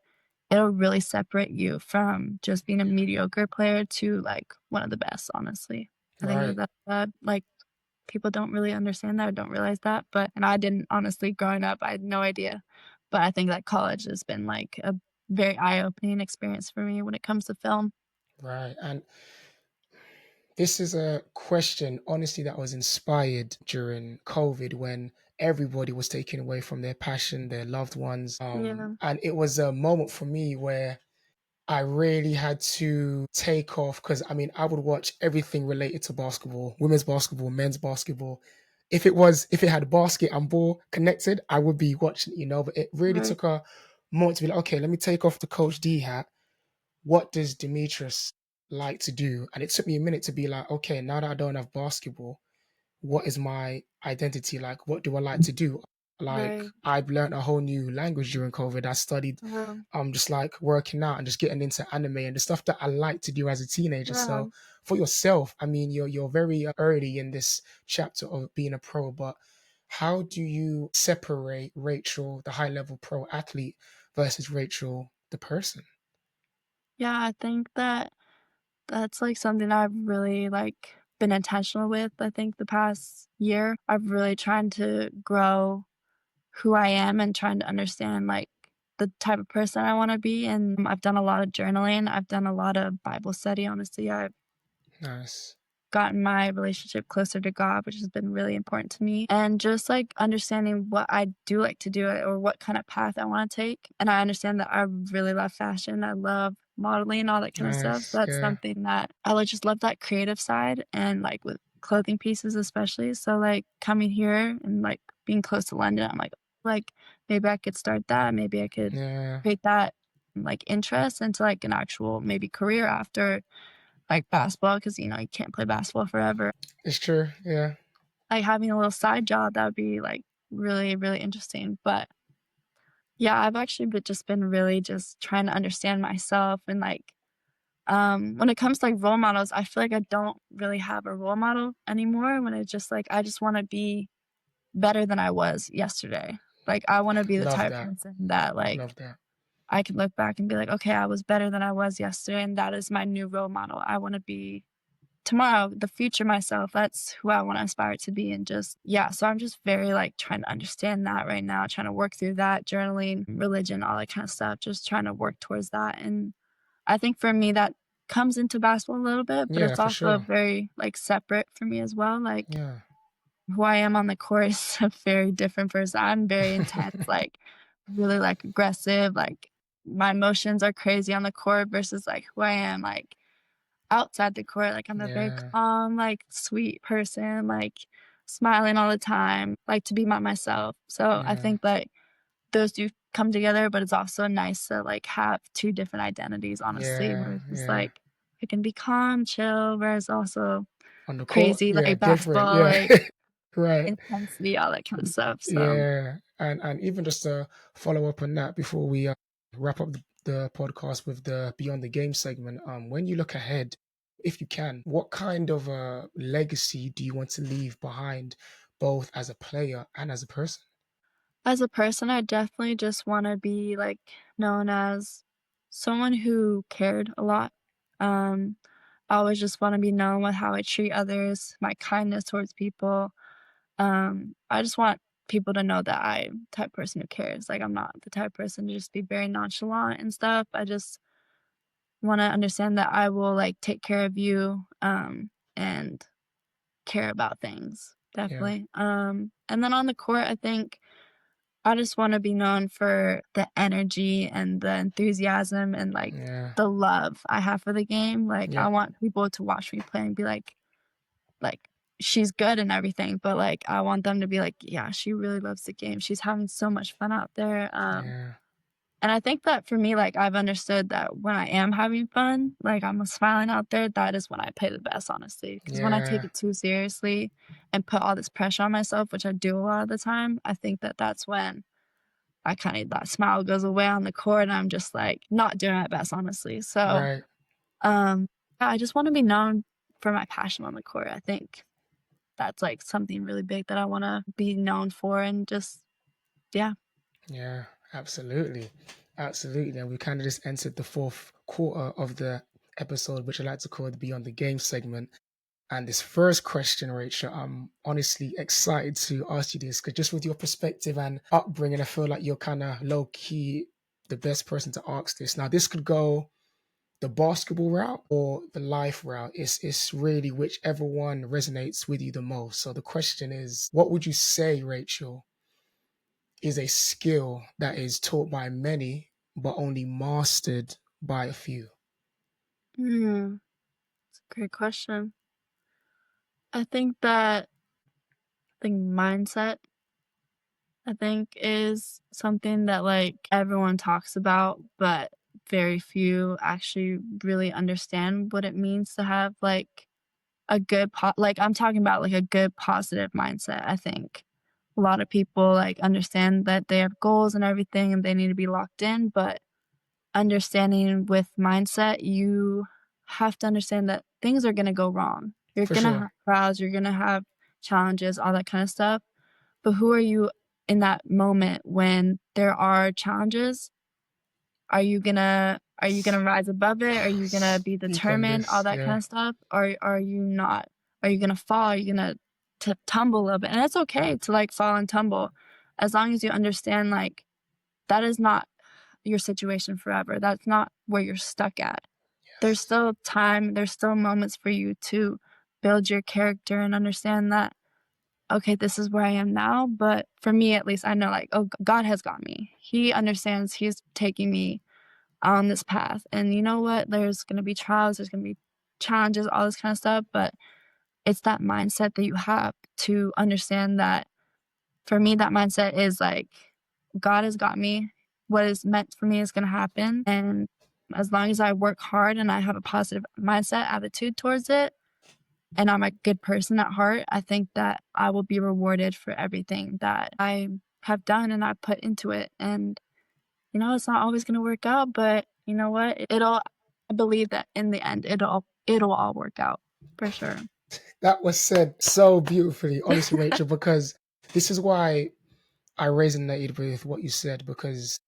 it'll really separate you from just being a mediocre player to, like, one of the best, honestly. I think that Right, like, people don't really understand that or don't realize that, but and I didn't honestly growing up, I had no idea. But I think that college has been, like, a very eye-opening experience for me when it comes to film. right. And this is a question, honestly, that was inspired during COVID when everybody was taken away from their passion, their loved ones. Yeah, And it was a moment for me where I really had to take off because I mean, I would watch everything related to basketball, women's basketball, men's basketball. If it had basket and ball connected, I would be watching, but it really right, took a moment to be like, okay, let me take off the Coach D hat. What does Demetrius like to do? And it took me a minute to be like, okay, now that I don't have basketball, what is my identity like? What do I like to do? Like right. I've learned a whole new language during COVID. I studied Uh-huh. just like working out and just getting into anime and the stuff that I like to do as a teenager. Yeah. So for yourself, I mean you're very early in this chapter of being a pro, but how do you separate Rachel, the high level pro athlete, versus Rachel, the person? Yeah, I think that that's, like, something I've really, like, been intentional with, I think, the past year. I've really tried to grow who I am and trying to understand, like, the type of person I wanna be, and I've done a lot of journaling, I've done a lot of Bible study, honestly, I've Nice. gotten my relationship closer to God, which has been really important to me, and just, like, understanding what I do like to do or what kind of path I wanna take, and I understand that I really love fashion, I love modeling, all that kind of stuff, so Nice. that's Yeah. something that I, like, just love that creative side and, like, with clothing pieces especially, so, like, coming here and, like, being close to London, I'm like, maybe I could start that, maybe I could Yeah. create that, like, interest into, like, an actual maybe career after, like, basketball, because you can't play basketball forever. It's true. Yeah. Like, having a little side job, that would be, like, really, really interesting, but, yeah, I've actually just been really just trying to understand myself and, like, when it comes to, like, role models, I feel like I don't really have a role model anymore when it's just, like, I just wanna be better than I was yesterday. Like, I wanna be the Love type that. person that, like, Love that. I can look back and be like, "Okay, I was better than I was yesterday, and that is my new role model. I wanna be tomorrow, the future myself, that's who I wanna aspire to be," and just yeah, so I'm just very, like, trying to understand that right now, trying to work through that, journaling, religion, all that kinda stuff, just trying to work towards that, and I think for me, that comes into basketball a little bit, but Yeah, it's for also sure. very, like, separate for me as well, like, Yeah. who I am on the court is a very different person. I'm very intense, like, really, like, aggressive, like, my emotions are crazy on the court versus, like, who I am, like, outside the court, like, I'm a very Yeah. calm, like, sweet person, like, smiling all the time, like to be by myself. So, I Yeah. think, like, those 2 come together, but it's also nice to, like, have 2 different identities, honestly, where Yeah. it's just, Yeah. like, I can be calm, chill, whereas also On the court, crazy, yeah, like, different. basketball, Yeah. like, Right. intensity, all that kind of stuff, so Yeah. And even just to follow up on that before we wrap up the podcast with the Beyond the Game segment, when you look ahead, if you can, what kind of a legacy do you want to leave behind, both as a player and as a person? as a person, I definitely just wanna be, like, known as someone who cared a lot. Um, I always just wanna be known with how I treat others, my kindness towards people. I just want people to know that I'm the type of person who cares, like, I'm not the type of person to just be very nonchalant and stuff. I just wanna understand that I will, like, take care of you, and care about things, Yeah. definitely. And then on the court, I think I just wanna be known for the energy and the enthusiasm and, like, Yeah. the love I have for the game. Like, I Yep. want people to watch me play and be like, "She's good and everything," but, like, I want them to be like, "Yeah, she really loves the game. She's having so much fun out there." Yeah. And I think that for me, like, I've understood that when I am having fun, like, I'm smiling out there, that is when I play the best, honestly. Because when I take Yeah. it too seriously and put all this pressure on myself, which I do a lot of the time, I think that that's when I kinda that smile goes away on the court, and I'm just, like, not doing my best, honestly. So, Right. um, yeah, I just wanna be known for my passion on the court. I think that's, like, something really big that I wanna be known for and just Yeah. Yeah, absolutely. Absolutely. And we kind of just entered the fourth quarter of the episode, which I like to call the Beyond the Game segment. And this first question, Rachel, I'm honestly excited to ask you this because just with your perspective and upbringing, I feel like you're kind of low key the best person to ask this. Now, this could go the basketball route or the life route. It's really whichever one resonates with you the most. So the question is, what would you say, Rachel, is a skill that is taught by many but only mastered by a few? Hmm. Great question. I think that mindset, I think, is something that, like, everyone talks about, but very few actually really understand what it means to have, like, a good like, I'm talking about, like, a good positive mindset, I think. A lot of people, like, understand that they have goals and everything and they need to be locked in, but understanding with mindset, you have to understand that things are gonna go wrong. You're For gonna sure. have trials, you're gonna have challenges, all that kinda stuff, but who are you in that moment when there are challenges? Are you gonna rise above it? Are you gonna be Speak on determined? All this. that Yeah, kinda stuff? Or are you not? Are you gonna fall? Are you gonna tumble a little bit? And it's okay to, like, fall and tumble as long as you understand, like, that is not your situation forever. That's not where you're stuck at. There's yes. still time, there's still moments for you to build your character and understand that, "Okay, this is where I am now," but for me, at least, I know, like, "Oh, God has got me. He understands, he's taking me on this path, and you know what? There's gonna be trials, there's gonna be challenges, all this kinda stuff," but it's that mindset that you have to understand that for me, that mindset is like, God has got me. What is meant for me is gonna happen, and as long as I work hard and I have a positive mindset, attitude towards it, and I'm a good person at heart, I think that I will be rewarded for everything that I have done and I put into it, and, it's not always gonna work out, but you know what? I believe that in the end, it'll all work out for sure. That was said so beautifully, honestly, Rachel, because this is why I resonated with what you said because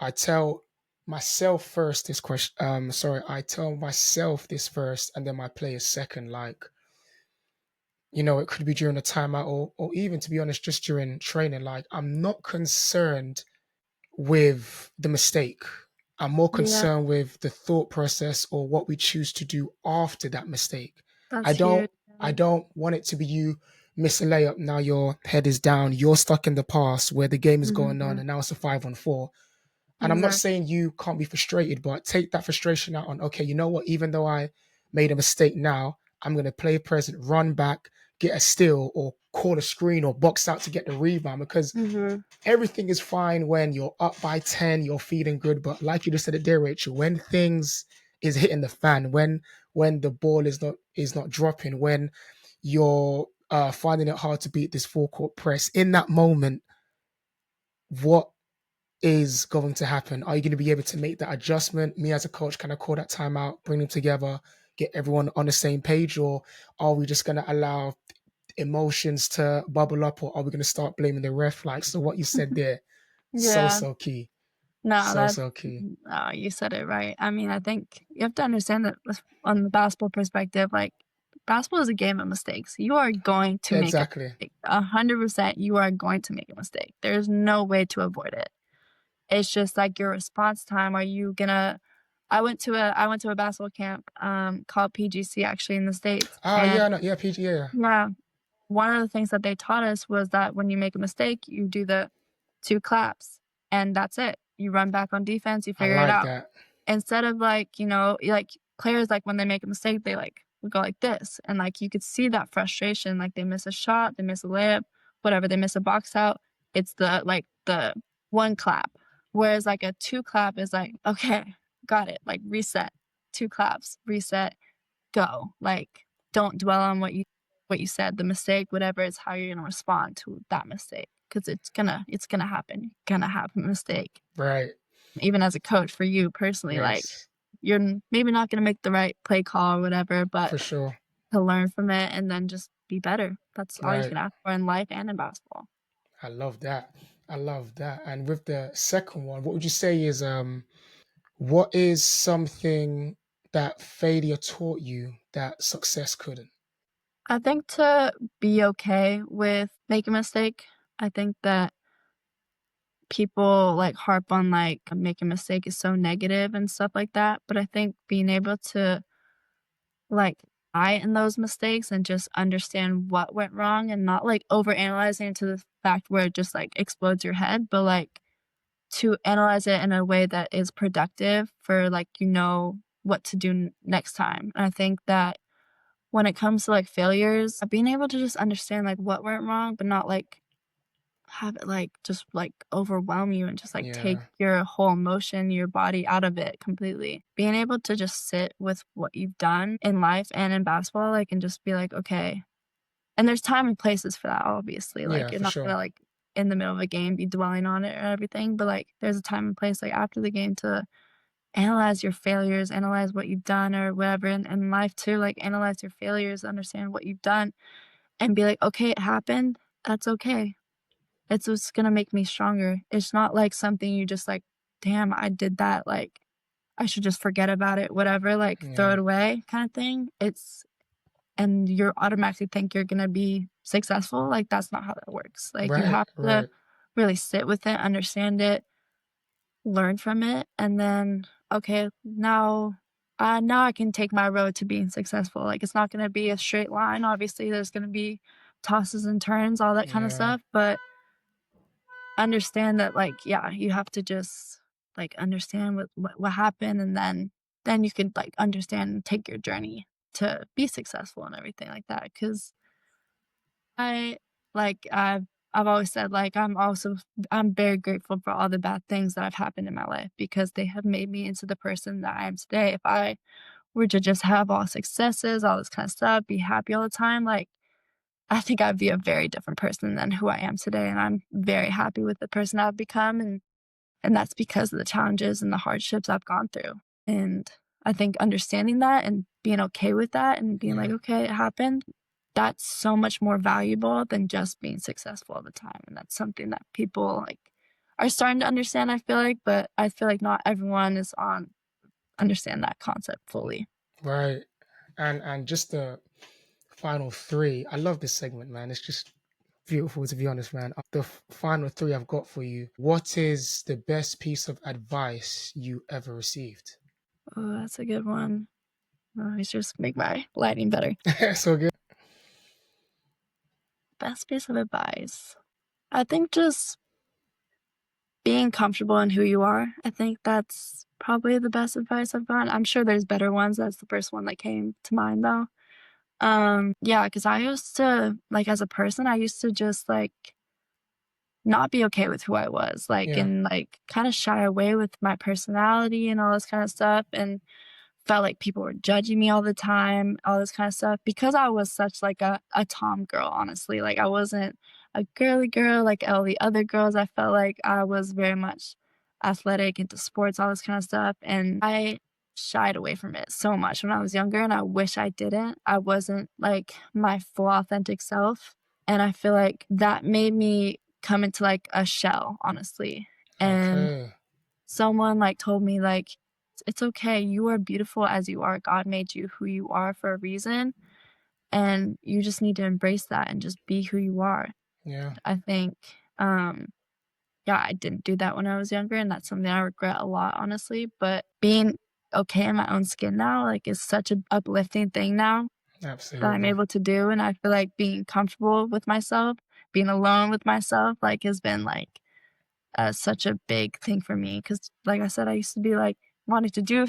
I tell myself first this question. Sorry, I tell myself this first, and then my players second. Like, it could be during a timeout, or even to be honest, just during training. Like, I'm not concerned with the mistake. I'm more Yeah, concerned with the thought process or what we choose to do after that mistake. I that's don't huge. I don't want it to be you miss a layup, now your head is down, you're stuck in the past where the game is going on Mhm. and now it's a 5-on-4. And I'm not Exactly. saying you can't be frustrated, but take that frustration out on, okay, you know what, even though I made a mistake now, I'm gonna play present, run back, get a steal or call a screen or box out to get the rebound because Mhm. everything is fine when you're up by 10, you're feeling good. But like you just said it there, Rachel, when things is hitting the fan, when the ball is not dropping, when you're finding it hard to beat this full court press, in that moment, what is going to happen? Are you going to be able to make that adjustment? Me as a coach, can I call that timeout, bring them together, get everyone on the same page, or are we just going to allow emotions to bubble up, or are we going to start blaming the ref? Like, so what you said there, so Yeah. so key. No, So, that's so key. you said it right. I mean, I think you have to understand that on the basketball perspective, like, basketball is a game of mistakes. You are going to make a Exactly. mistake. 100% you are going to make a mistake. There's no way to avoid it. It's just like your response time. Are you gonna I went to a basketball camp, called PGC actually in the States, Ah, and yeah, no, yeah, PG, yeah. yeah, one of the things that they taught us was that when you make a mistake, you do the 2 claps, and that's it. You run back on defense, you I figure it like out. that. Instead of, like, like, players, like, when they make a mistake, they, like, would go like this, and, like, you could see that frustration, like, they miss a shot, they miss a layup, whatever, they miss a box out, it's the 1 clap, whereas, like, a 2 clap is like, "Okay, got it," like, reset, 2 claps, reset, go, like, don't dwell on what you said, the mistake, whatever, it's how you're gonna respond to that mistake, because it's gonna happen. You're gonna have a mistake. Right. Even as a coach for you personally, like, Yes, you're maybe not gonna make the right play call or whatever, but for sure. to learn from it and then just be better. That's all you Right. can ask for in life and in basketball. I love that. I love that. And with the second one, what would you say is what is something that failure taught you that success couldn't? I think to be okay with making a mistake. I think that people, like, harp on, like, making a mistake is so negative and stuff like that, but I think being able to, like, eye in those mistakes and just understand what went wrong and not, like, overanalyzing to the fact where it just, like, explodes your head, but, like, to analyze it in a way that is productive for, like, you know what to do next time. And I think that when it comes to, like, failures, being able to just understand, like, what went wrong, but not, like, have it, like, just, like, overwhelm you and just, like, take Yeah, your whole emotion, your body out of it completely. Being able to just sit with what you've done in life and in basketball, like, and just be like, "Okay." And there's time and places for that, obviously, like, yeah, you're for not sure. gonna, like, in the middle of a game, be dwelling on it or everything, but, like, there's a time and place, like, after the game to analyze your failures, analyze what you've done or whatever in life too, like, analyze your failures, understand what you've done, and be like, "Okay, it happened. That's okay. It's what's gonna make me stronger." It's not like something you just like, "Damn, I did that, like, I should just forget about it, whatever, like, throw Yeah, it away," kinda thing. It's and you're automatically think you're gonna be successful, like, that's not how that works. Like, you right, have to right. really sit with it, understand it, learn from it, and then, "Okay, now I can take my road to being successful." Like, it's not gonna be a straight line, obviously, there's gonna be tosses and turns, all that kinda Yeah, stuff, but understand that, like, yeah, you have to just, like, understand what happened, and then you could, like, understand and take your journey to be successful and everything like that. Because I I've always said, like, I'm very grateful for all the bad things that have happened in my life because they have made me into the person that I am today. If I were to just have all successes, all this kind of stuff, be happy all the time, like, I think I'd be a very different person than who I am today, and I'm very happy with the person I've become, and that's because of the challenges and the hardships I've gone through, and I think understanding that and being okay with that and being like, yeah, "Okay, it happened," that's so much more valuable than just being successful all the time, and that's something that people, like, are starting to understand, I feel like, but I feel like not everyone is on understand that concept fully. right. And just the final three. I love this segment, man. It's just beautiful to be honest, man. The final three I've got for you. What is the best piece of advice you ever received? Oh, that's a good one. Let's just make my lighting better. So good. Best piece of advice. I think just being comfortable in who you are. I think that's probably the best advice I've gotten. I'm sure there's better ones. That's the first one that came to mind though. Yeah, because I used to like as a person, I used to just like not be okay with who I was, like Yeah. and like kind of shy away with my personality and all this kind of stuff. And felt like people were judging me all the time, all this kind of stuff, because I was such like a tom girl, honestly. Like I wasn't a girly girl like all the other girls. I felt like I was very much athletic, into sports, all this kind of stuff. And I shied away from it so much when I was younger, and I wish I didn't. I wasn't like my full authentic self. And I feel like that made me come into like a shell, honestly. And Okay. someone, like, told me, like, "It's okay, you are beautiful as you are, God made you who you are for a reason, and you just need to embrace that and just be who you are." Yeah. I think, yeah, I didn't do that when I was younger, and that's something I regret a lot, honestly, but being okay in my own skin now, like, is such an uplifting thing now that I'm Absolutely. able to do, and I feel like being comfortable with myself, being alone with myself, like, has been, like, such a big thing for me because, like I said, I used to be, like, wanting to do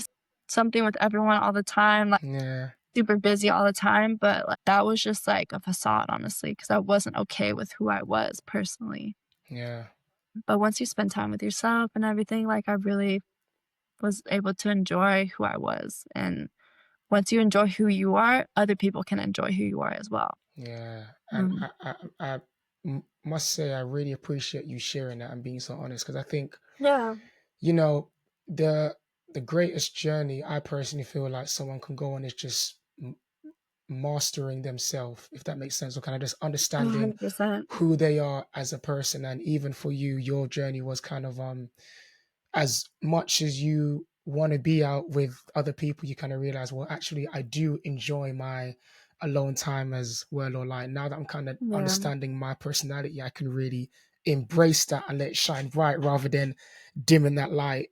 something with everyone all the time, like, Yeah. super busy all the time, but, like, that was just, like, a facade, honestly, because I wasn't okay with who I was personally. Yeah. But once you spend time with yourself and everything, like, I really was able to enjoy who I was, and once you enjoy who you are, other people can enjoy who you are as well. Yeah. And Um, I must say I really appreciate you sharing that and being so honest because I think yeah. you know the the greatest journey I personally feel like someone can go on is just mastering themselves, if that makes sense, or kind of just Oh, understanding 100%. who they are as a person. And even for you, your journey was kind of as much as you want to be out with other people, you kind of realize, well, actually, I do enjoy my alone time as well. Or like now that I'm kind of Yeah. understanding my personality, I can really embrace that and let it shine bright rather than dimming that light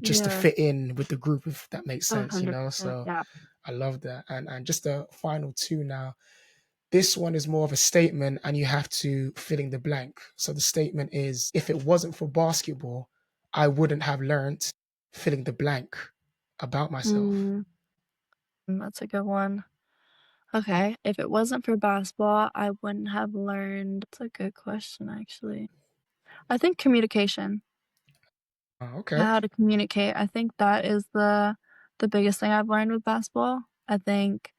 just to Yeah. fit in with the group, if that makes sense, 100%. So Yeah. I love that. And just the final two now. This one is more of a statement, and you have to fill in the blank. So the statement is, if it wasn't for basketball, I wouldn't have learned filling the blank about myself. Mm, that's a good one. Okay, if it wasn't for basketball, I wouldn't have learned. That's a good question, actually. I think communication. Oh, okay. How to communicate. I think that is the biggest thing I've learned with basketball. I think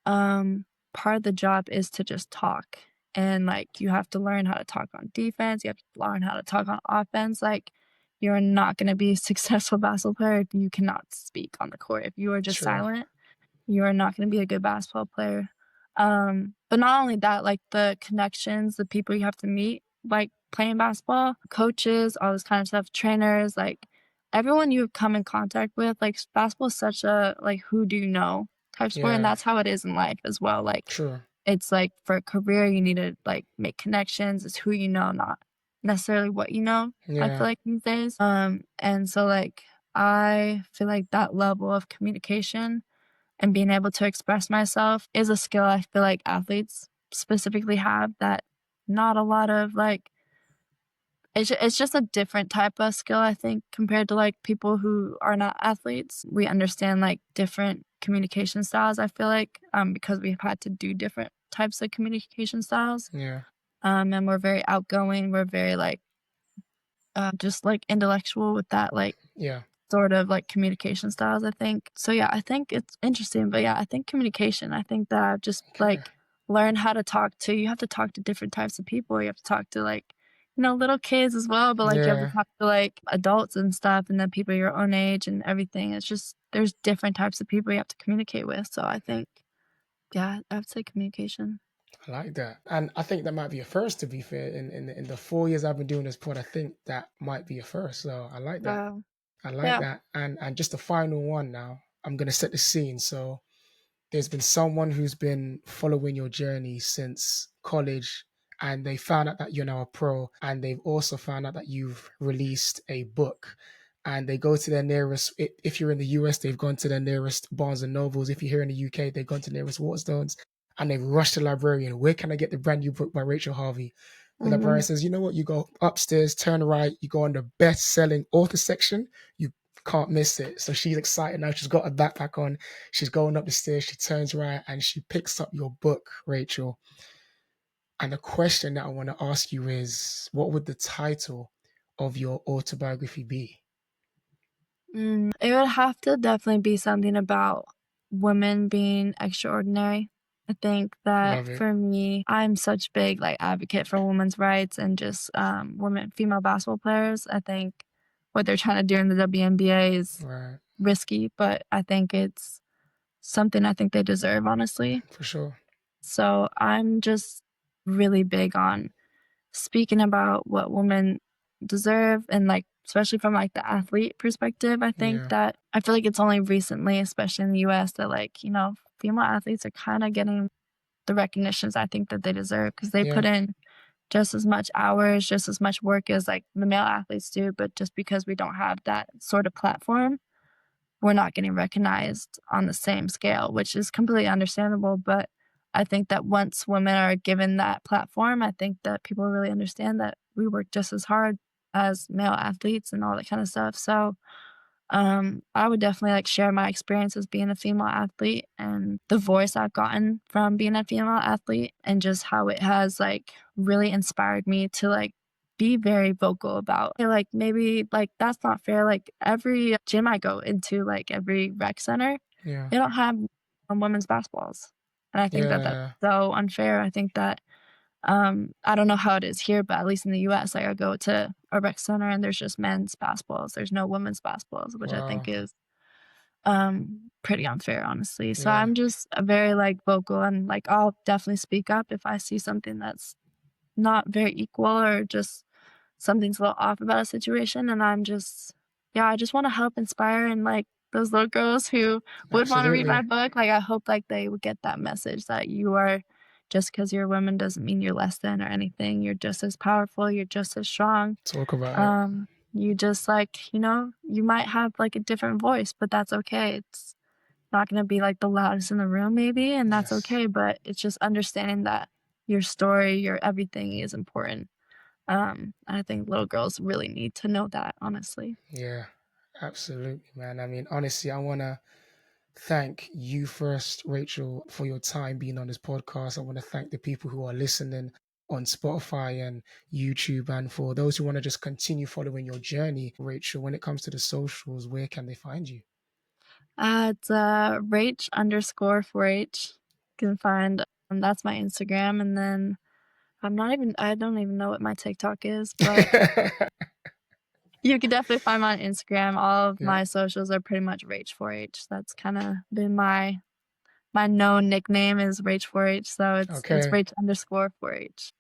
part of the job is to just talk. And like you have to learn how to talk on defense, you have to learn how to talk on offense. Like you're not going to be a successful basketball player if you cannot speak on the court. If you are just True. silent, you are not going to be a good basketball player. But not only that, like the connections, the people you have to meet, like playing basketball, coaches, all this kind of stuff, trainers, like everyone you come in contact with, like basketball is such a like who do you know type sport, and Yeah. that's how it is in life as well. Like True. it's like for a career, you need to like make connections. It's who you know, not necessarily what you know. I Yeah. feel like these days. And so like I feel like that level of communication and being able to express myself is a skill I feel like athletes specifically have that not a lot of like it's just a different type of skill I think compared to like people who are not athletes. We understand like different communication styles, I feel like, because we've had to do different types of communication styles. Yeah. And we're very outgoing, we're very like just like intellectual with that like Yeah. sort of like communication styles, I think. So yeah, I think it's interesting, but yeah, I think communication. I think that I've just Okay. like learned how to talk to you have to talk to different types of people. You have to talk to like, little kids as well, but like you have to Yeah. talk to like adults and stuff and then people your own age and everything. It's just there's different types of people you have to communicate with. So I think yeah, I would say communication. I like that. And I think that might be a first, to be fair. In the 4 years I've been doing this pod, I think that might be a first. So I like that. Wow. I like Yeah. that. And just the final one now. I'm gonna set the scene. So there's been someone who's been following your journey since college, and they found out that you're now a pro, and they've also found out that you've released a book, and they go to their nearest, if you're in the US, they've gone to their nearest Barnes and Nobles. If you're here in the UK, they've gone to nearest Waterstones, and they've rushed the librarian. Where can I get the brand new book by Rachel Harvey? The librarian Mhm. says, you know what, you go upstairs, turn right, you go on the best selling author section, you can't miss it. So she's excited now. She's got her backpack on. She's going up the stairs. She turns right and she picks up your book, Rachel. And the question that I want to ask you is, what would the title of your autobiography be? It would have to definitely be something about women being extraordinary. I think that Love it. for me, I'm such big like advocate for women's rights and just women female basketball players. I think what they're trying to do in the WNBA is Right. risky, but I think it's something I think they deserve, honestly. For sure. So I'm just really big on speaking about what women deserve and like especially from like the athlete perspective. I think Yeah. that I feel like it's only recently, especially in the US, that like, female athletes are kind of getting the recognitions I think that they deserve because they Yeah. put in just as much hours, just as much work as like the male athletes do, but just because we don't have that sort of platform, we're not getting recognized on the same scale, which is completely understandable. But I think that once women are given that platform, I think that people really understand that we work just as hard as male athletes and all that kind of stuff. So I would definitely like share my experience as being a female athlete and the voice I've gotten from being a female athlete and just how it has like really inspired me to like be very vocal about like maybe like that's not fair. Like every gym I go into, like every rec center, Yeah. they don't have women's basketballs. And I think that that's Yeah. so unfair. I think that I don't know how it is here, but at least in the US, like I go to a rec center and there's just men's basketballs. There's no women's basketballs, which I think Wow. is pretty unfair, honestly. So Yeah, I'm just a very, like, vocal and, like, I'll definitely speak up if I see something that's not very equal or just something's a little off about a situation, and I'm just yeah, I just wanna help inspire and, like, those little girls who would wanna read my absolutely. book, like, I hope, like, they would get that message that you are just 'cause you're a woman doesn't mean you're less than or anything. You're just as powerful, you're just as strong. Talk about it. You just, like, you might have, like, a different voice, but that's okay. It's not gonna be, like, the loudest in the room maybe, and that's Yes. okay, but it's just understanding that your story, your everything is important. I think little girls really need to know that, honestly. Yeah, absolutely, man. I mean, honestly, I want to thank you first, Rachel, for your time being on this podcast. I want to thank the people who are listening on Spotify and YouTube. And for those who want to just continue following your journey, Rachel, when it comes to the socials, where can they find you? It's, Rach_4H. You can find, that's my Instagram, and then I don't even know what my TikTok is, but you can definitely find me on Instagram. All of Yeah. my socials are pretty much Rach4H. That's kinda been my known nickname is Rach4H, so it's Okay. Rach_4H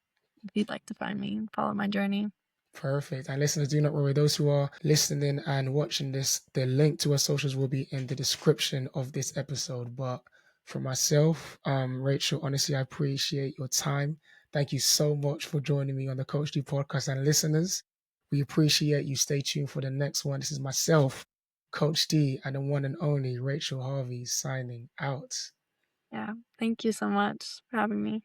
if you'd like to find me and follow my journey. Perfect. And listeners, do not worry. Those who are listening and watching this, the link to our socials will be in the description of this episode. But for myself, Rachel, honestly, I appreciate your time. Thank you so much for joining me on the Coach D podcast. And listeners, we appreciate you. Stay tuned for the next one. This is myself, Coach D, and the one and only Rachel Harvey signing out. Yeah, thank you so much for having me.